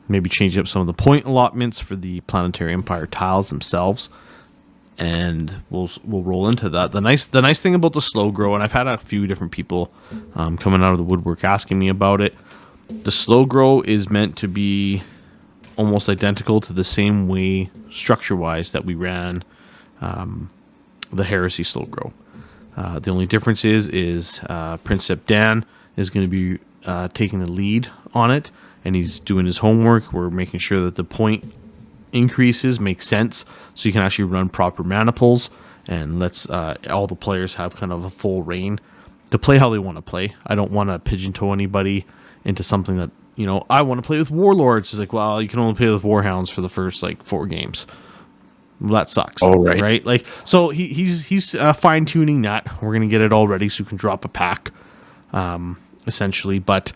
Maybe change up some of the point allotments for the Planetary Empire tiles themselves, and we'll roll into that. The nice thing about the slow grow, and I've had a few different people coming out of the woodwork asking me about it. The slow grow is meant to be almost identical to the same way structure-wise that we ran the Heresy slow grow. The only difference is Princep Dan is going to be taking the lead on it, and he's doing his homework. We're making sure that the point increases make sense, so you can actually run proper maniples, and lets all the players have kind of a full reign to play how they want to play. I don't want to pigeonhole anybody into something that, you know, I want to play with Warlords. It's like, well, you can only play with Warhounds for the first like 4 games. Well, that sucks. Oh, right. Like, so he's fine tuning that. We're gonna get it all ready so we can drop a pack, essentially. But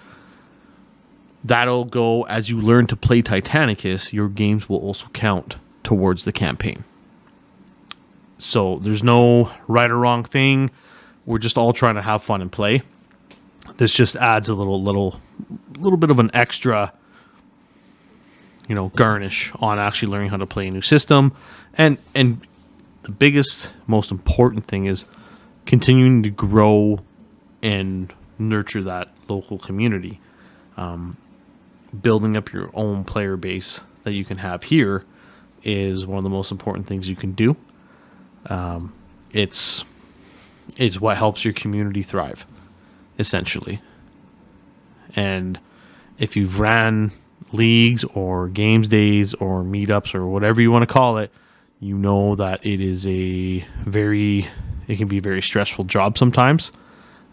that'll go as you learn to play Titanicus. Your games will also count towards the campaign. So there's no right or wrong thing. We're just all trying to have fun and play. This just adds a little bit of an extra, garnish on actually learning how to play a new system. And the biggest, most important thing is continuing to grow and nurture that local community. Building up your own player base that you can have here is one of the most important things you can do. It's what helps your community thrive, essentially. And if you've ran leagues or games days or meetups or whatever you want to call it, you know that it can be a very stressful job sometimes.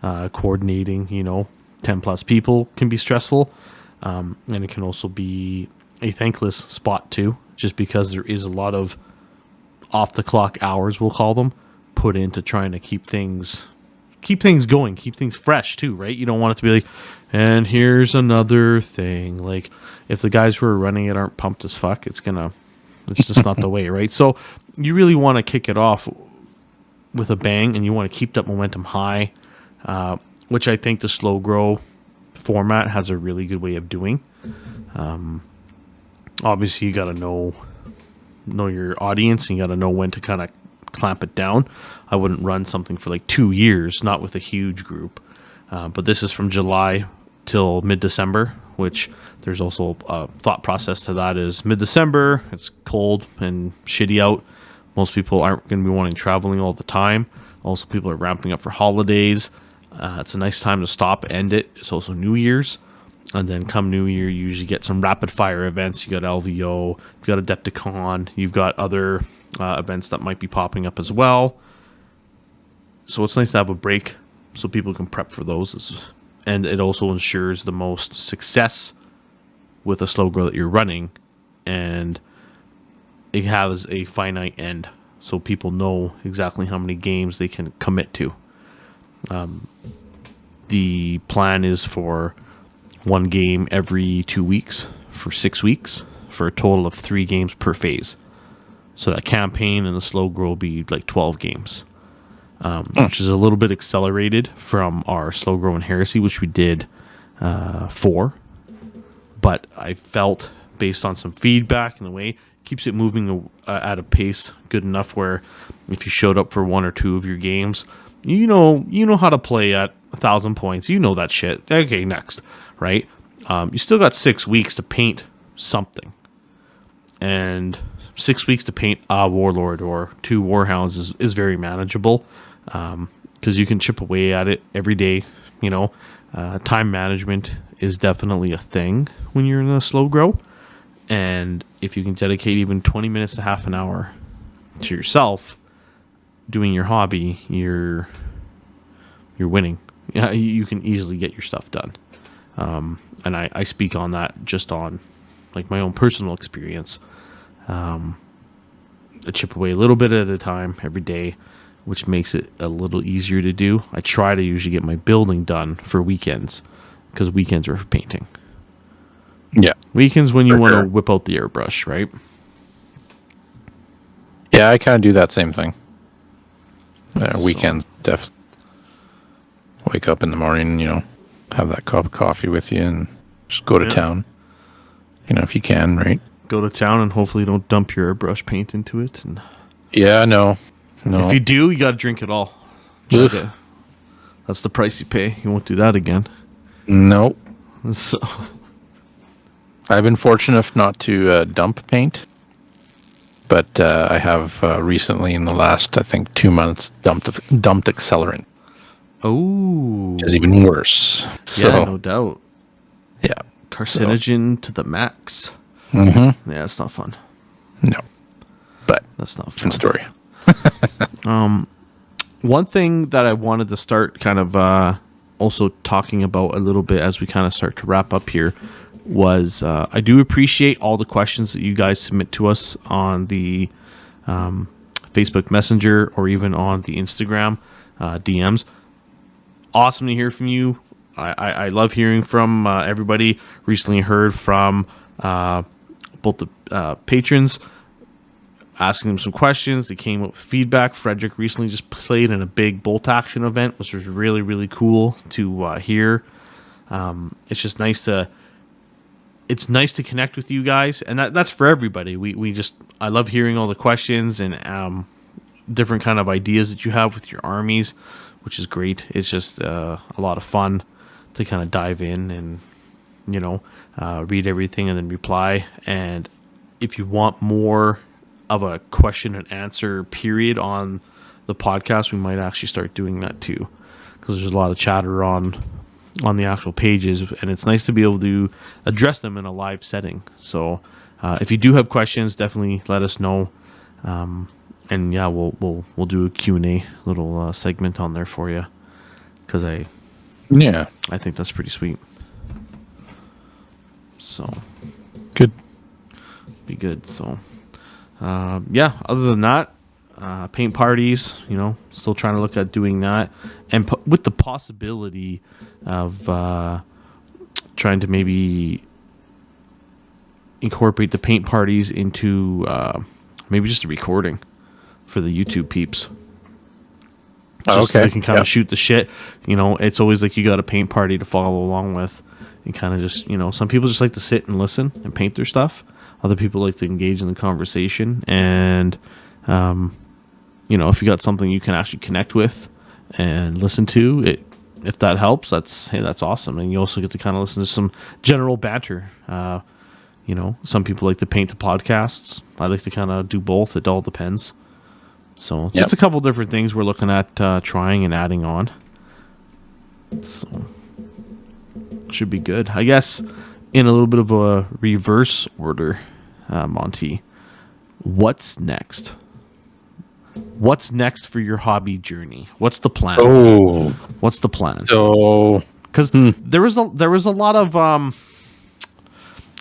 Coordinating, 10 plus people can be stressful. And it can also be a thankless spot too, just because there is a lot of off the clock hours, we'll call them, put into trying to keep things going, keep things fresh too, right? You don't want it to be like, and here's another thing. Like, if the guys who are running it aren't pumped as fuck, it's just not the way, right? So you really want to kick it off with a bang, and you want to keep that momentum high, which I think the slow grow format has a really good way of doing. Obviously, you got to know your audience, and you got to know when to kind of clamp it down. I wouldn't run something for like 2 years, not with a huge group. But this is from July till mid-December, which there's also a thought process to that. Is mid-December, it's cold and shitty out. Most people aren't going to be wanting traveling all the time. Also, people are ramping up for holidays. It's a nice time to stop, end it. It's also New Year's. And then come New Year, you usually get some rapid fire events. You got LVO, you've got Adepticon, you've got other events that might be popping up as well. So it's nice to have a break so people can prep for those. And it also ensures the most success with a slow grow that you're running. And it has a finite end, so people know exactly how many games they can commit to. The plan is for one game every 2 weeks for 6 weeks, for a total of 3 games per phase. So that campaign and the slow grow will be like 12 games, which is a little bit accelerated from our slow grow and Heresy, which we did 4. But I felt, based on some feedback and the way, keeps it moving at a pace good enough where if you showed up for 1 or 2 of your games, you know how to play at 1,000 points. You know that shit. Okay, next, right? You still got 6 weeks to paint something, and 6 weeks to paint a warlord or 2 warhounds is very manageable, because you can chip away at it every day. Time management is definitely a thing when you're in a slow grow. And if you can dedicate even 20 minutes to half an hour to yourself doing your hobby, you're winning. Yeah, you can easily get your stuff done. And I speak on that just on like my own personal experience. I chip away a little bit at a time every day, which makes it a little easier to do. I try to usually get my building done for weekends, because weekends are for painting. Yeah. Weekends when you want to whip out the airbrush, right? Yeah, I kind of do that same thing. Weekends, wake up in the morning, have that cup of coffee with you and just go to town. If you can, right? Go to town and hopefully don't dump your airbrush paint into it. And yeah, no. If you do, you got to drink it all. That's the price you pay. You won't do that again. Nope. So I've been fortunate enough not to dump paint, but I have recently, in the last, I think, 2 months, dumped accelerant. Oh, which is even worse. So, yeah, no doubt. Yeah, carcinogen to the max. Mm-hmm. Yeah, it's not fun. No, but that's not fun. Different story. One thing that I wanted to start kind of also talking about a little bit as we kind of start to wrap up here was I do appreciate all the questions that you guys submit to us on the Facebook Messenger or even on the Instagram DMs. Awesome to hear from you. I love hearing from everybody. Recently heard from both the patrons asking them some questions. They came up with feedback. Frederick recently just played in a big bolt action event, which was really, really cool to hear. It's just nice to connect with you guys, and that's for everybody. I love hearing all the questions and different kind of ideas that you have with your armies, which is great. It's just a lot of fun to kind of dive in and read everything and then reply. And if you want more of a question and answer period on the podcast, we might actually start doing that too, because there's a lot of chatter on the actual pages, and it's nice to be able to address them in a live setting. So if you do have questions, definitely let us know. And yeah, we'll do a Q&A little segment on there for you, because I think that's pretty sweet. So good. Be good. So other than that, paint parties, still trying to look at doing that, and with the possibility of trying to maybe incorporate the paint parties into maybe just a recording for the YouTube peeps. Just so they can kind of shoot the shit. It's always like you got a paint party to follow along with, and kind of just, some people just like to sit and listen and paint their stuff. Other people like to engage in the conversation, and if you got something you can actually connect with and listen to it, if that helps, that's awesome. And you also get to kind of listen to some general banter. Some people like to paint the podcasts. I like to kind of do both. It all depends. So just a couple different things we're looking at trying and adding on. So should be good, I guess. In a little bit of a reverse order, Monty, what's next? What's next for your hobby journey? What's the plan? Oh, what's the plan? So, because there was a lot of I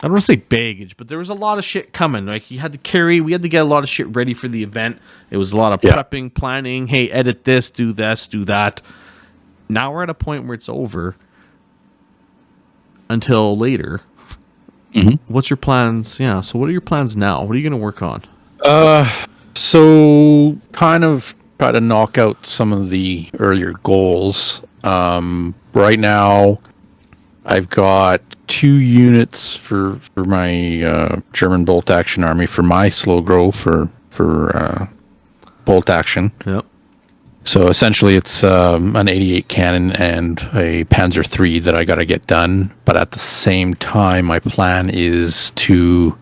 don't want to say baggage, but there was a lot of shit coming. Like we had to get a lot of shit ready for the event. It was a lot of prepping, planning. Hey, edit this, do that. Now we're at a point where it's over until later. Mm-hmm. What's your plans? Yeah. So what are your plans now? What are you going to work on? So kind of try to knock out some of the earlier goals. Right now I've got 2 units for my German bolt action army for my slow grow for bolt action. Yep. So essentially it's an 88 cannon and a Panzer III that I got to get done. But at the same time, my plan is to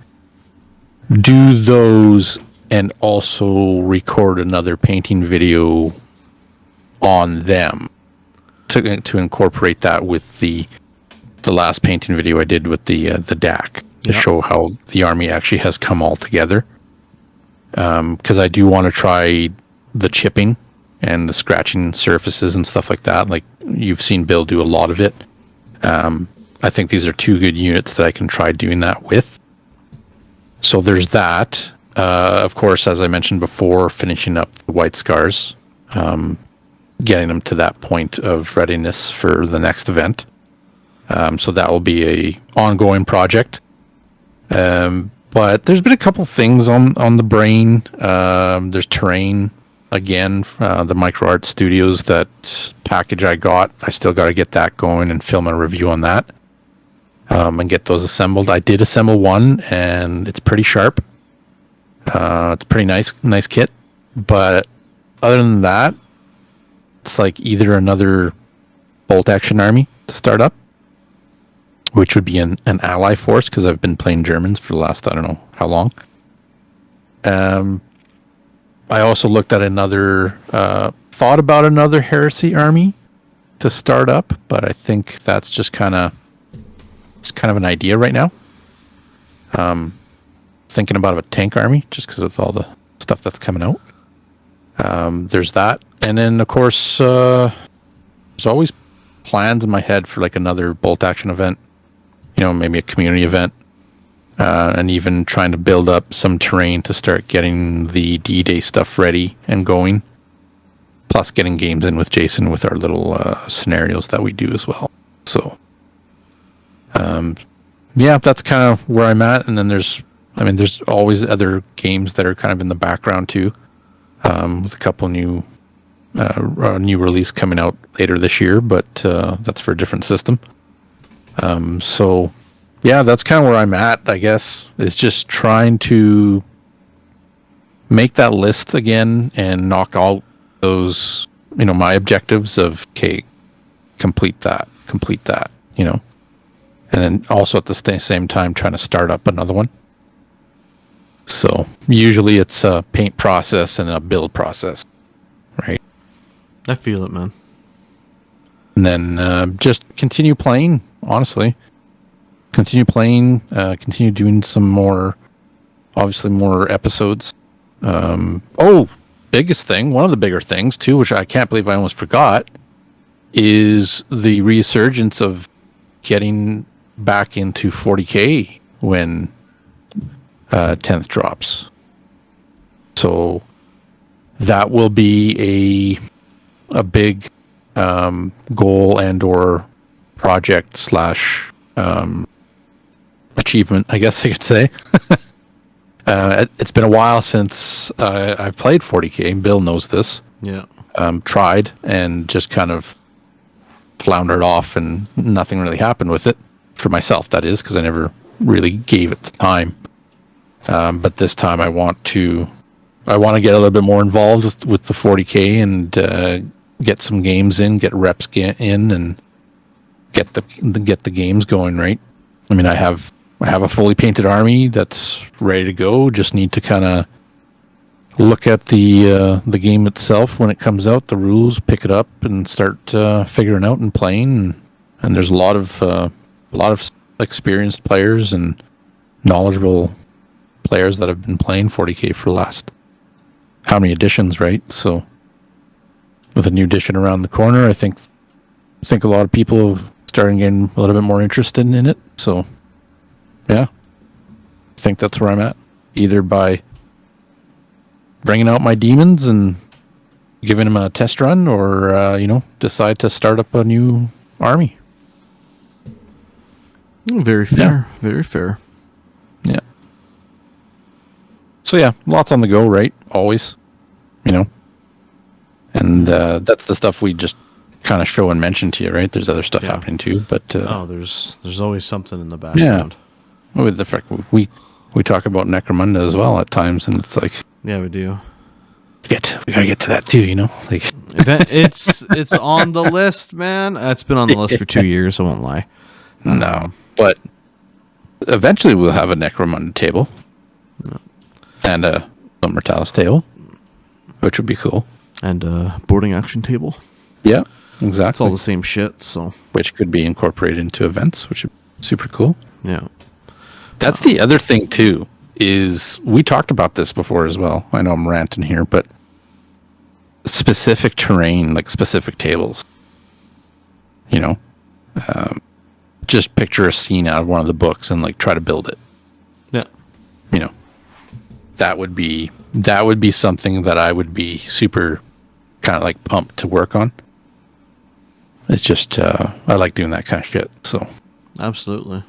do those and also record another painting video on them to incorporate that with the last painting video I did with the DAC to show how the army actually has come all together. Because I do want to try the chipping and the scratching surfaces and stuff like that. Like you've seen Bill do a lot of it. I think these are 2 good units that I can try doing that with. So there's that. Of course, as I mentioned before, finishing up the white scars, getting them to that point of readiness for the next event. So that will be a ongoing project. But there's been a couple things on the brain. There's terrain. Again, the Micro Art Studios, that package I got, I still got to get that going and film a review on that, and get those assembled. I did assemble one, and it's pretty sharp. It's a pretty nice kit. But other than that, it's like either another bolt action army to start up, which would be an ally force, because I've been playing Germans for the last, I don't know how long. I also looked at thought about another Heresy army to start up, but I think that's just kind of an idea right now. Thinking about a tank army, just because of all the stuff that's coming out. There's that. And then, of course, there's always plans in my head for like another bolt action event, maybe a community event. And even trying to build up some terrain to start getting the D-Day stuff ready and going. Plus getting games in with Jason with our little scenarios that we do as well. So, that's kind of where I'm at. And then there's I mean, there's always other games that are kind of in the background too, with a couple new release coming out later this year, but that's for a different system. So yeah, that's kind of where I'm at, I guess, is just trying to make that list again and knock out those, my objectives of, okay, complete that, and then also at the same time trying to start up another one. So usually it's a paint process and a build process, right? I feel it, man. And then just continue playing, honestly. Continue playing, continue doing some more, obviously more episodes. Biggest thing, one of the bigger things too, which I can't believe I almost forgot, is the resurgence of getting back into 40K when 10th drops. So that will be a big goal and or project / achievement, I guess I could say. It's been a while since I've played 40K. Bill knows this. Yeah. Tried and just kind of floundered off, and nothing really happened with it for myself. That is, because I never really gave it the time. But this time, I want to get a little bit more involved with the 40K and get some games in, get reps in, and get the games going right. I mean, I have a fully painted army that's ready to go. Just need to kind of look at the game itself when it comes out, the rules, pick it up, and start figuring out and playing. And there's a lot of experienced players and knowledgeable players that have been playing 40K for the last how many editions, right? So with a new edition around the corner, I think a lot of people have started getting a little bit more interested in it. So yeah, I think that's where I'm at. Either by bringing out my demons and giving them a test run, or decide to start up a new army. Very fair. Yeah. Very fair. Yeah. So yeah, lots on the go, right? Always, and that's the stuff we just kind of show and mention to you, right? There's other stuff happening too, but there's always something in the background. Yeah. With the fact we talk about Necromunda as well at times, and it's like, yeah, we do. We gotta get to that too, like it's on the list, man. It's been on the list for 2 years. I won't lie. No, but eventually we'll have a Necromunda table and a Mortalis table, which would be cool, and a boarding action table. Yeah, exactly. It's all the same shit. So which could be incorporated into events, which would be super cool. Yeah. That's the other thing too, is we talked about this before as well. I know I'm ranting here, but specific terrain, like specific tables, just picture a scene out of one of the books and like try to build it. Yeah. That would be something that I would be super kind of like pumped to work on. It's just, I like doing that kind of shit. So absolutely.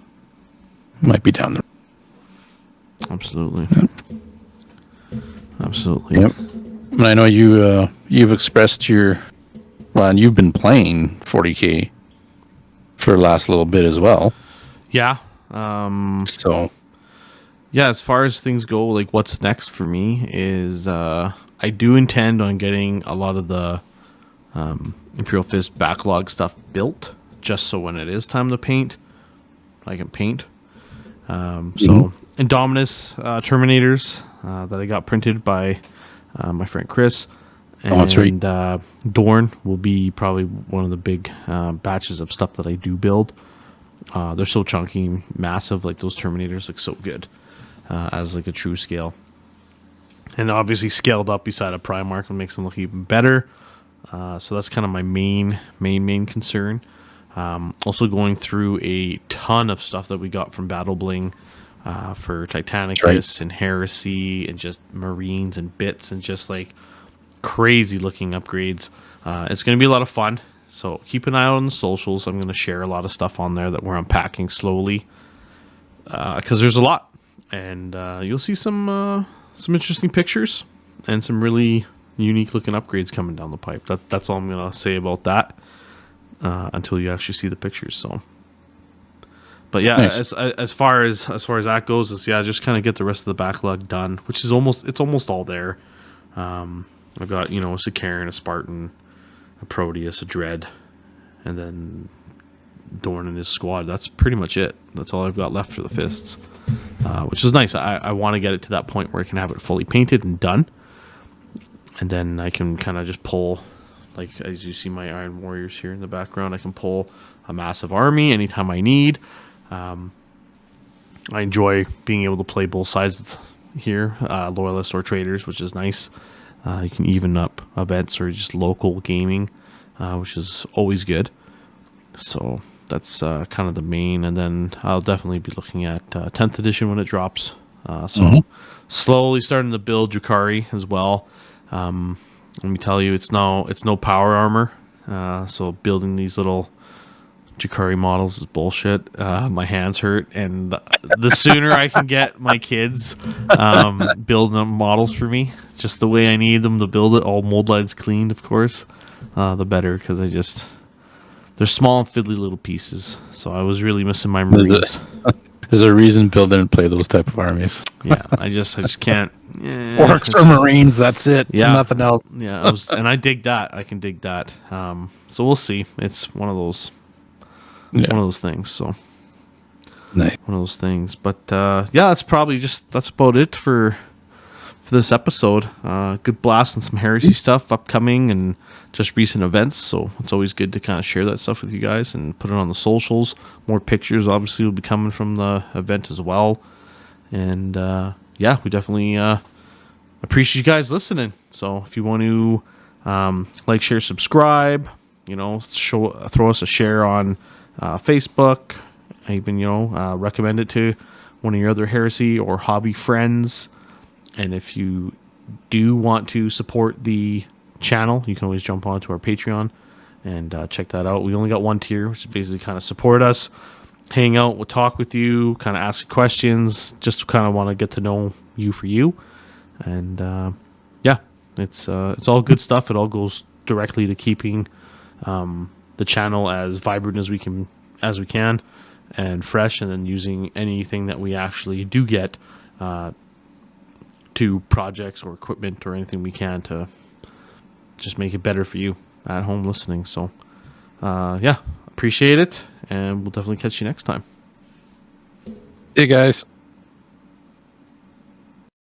Might be down there. Absolutely. Yep. Absolutely. Yep. And I know you've expressed and you've been playing 40K for the last little bit as well. Yeah. So yeah, as far as things go, like what's next for me is I do intend on getting a lot of the Imperial Fist backlog stuff built, just so when it is time to paint, I can paint. So Indominus Terminators that I got printed by my friend Chris, and Dorn will be probably one of the big batches of stuff that I do build. They're so chunky, massive, like those Terminators look so good as like a true scale, and obviously scaled up beside a Primarch makes them look even better. So that's kind of my main concern. Also going through a ton of stuff that we got from Battle Bling for Titanicus and Heresy and just Marines and bits and just like crazy looking upgrades. It's going to be a lot of fun. So keep an eye out on the socials. I'm going to share a lot of stuff on there that we're unpacking slowly because there's a lot. and you'll see some interesting pictures and some really unique looking upgrades coming down the pipe. That's all I'm gonna say about that until you actually see the pictures. So, but yeah, Nice. as far as that goes, is just kind of get the rest of the backlog done, which is almost all there. I've got a Sicaran, a Spartan, a Proteus, a Dread, and then Dorn and his squad. That's pretty much it. That's all I've got left for the fists, which is nice. I want to get it to that point where I can have it fully painted and done, and then I can kind of just pull, like as you see my Iron Warriors here in the background, I can pull a massive army anytime I need. I enjoy being able to play both sides here, loyalists or traders, which is nice. You can even up events or just local gaming, which is always good. So that's kind of the main. And then I'll definitely be looking at 10th edition when it drops. Slowly starting to build Drukhari as well. Let me tell you, it's no power armor. So building these little Drukhari models is bullshit. My hands hurt, and the sooner I can get my kids building models for me, just the way I need them to build it, all mold lines cleaned, of course, the better, because they're small and fiddly little pieces. So I was really missing my Marines. There's a reason Bill didn't play those type of armies. Yeah, I just can't. Orcs or Marines, that's it. Yeah, nothing else. Yeah, and I dig that. I can dig that. So we'll see. It's one of those. Yeah. One of those things. So Nice. one of those things. But that's about it for this episode. Good blast and some Heresy stuff upcoming and just recent events. So it's always good to kind of share that stuff with you guys and put it on the socials. More pictures obviously will be coming from the event as well. And we definitely appreciate you guys listening. So if you want to like, share, subscribe, throw us a share on Facebook, even recommend it to one of your other Heresy or hobby friends. And if you do want to support the channel, you can always jump onto our Patreon and check that out. We only got one tier, which is basically kind of support us, hang out, we'll talk with you, kind of ask questions, just kind of want to get to know you for you. And it's all good stuff. It all goes directly to keeping the channel as vibrant as we can and fresh, and then using anything that we actually do get to projects or equipment or anything we can to just make it better for you at home listening. So appreciate it, and we'll definitely catch you next time. Hey guys.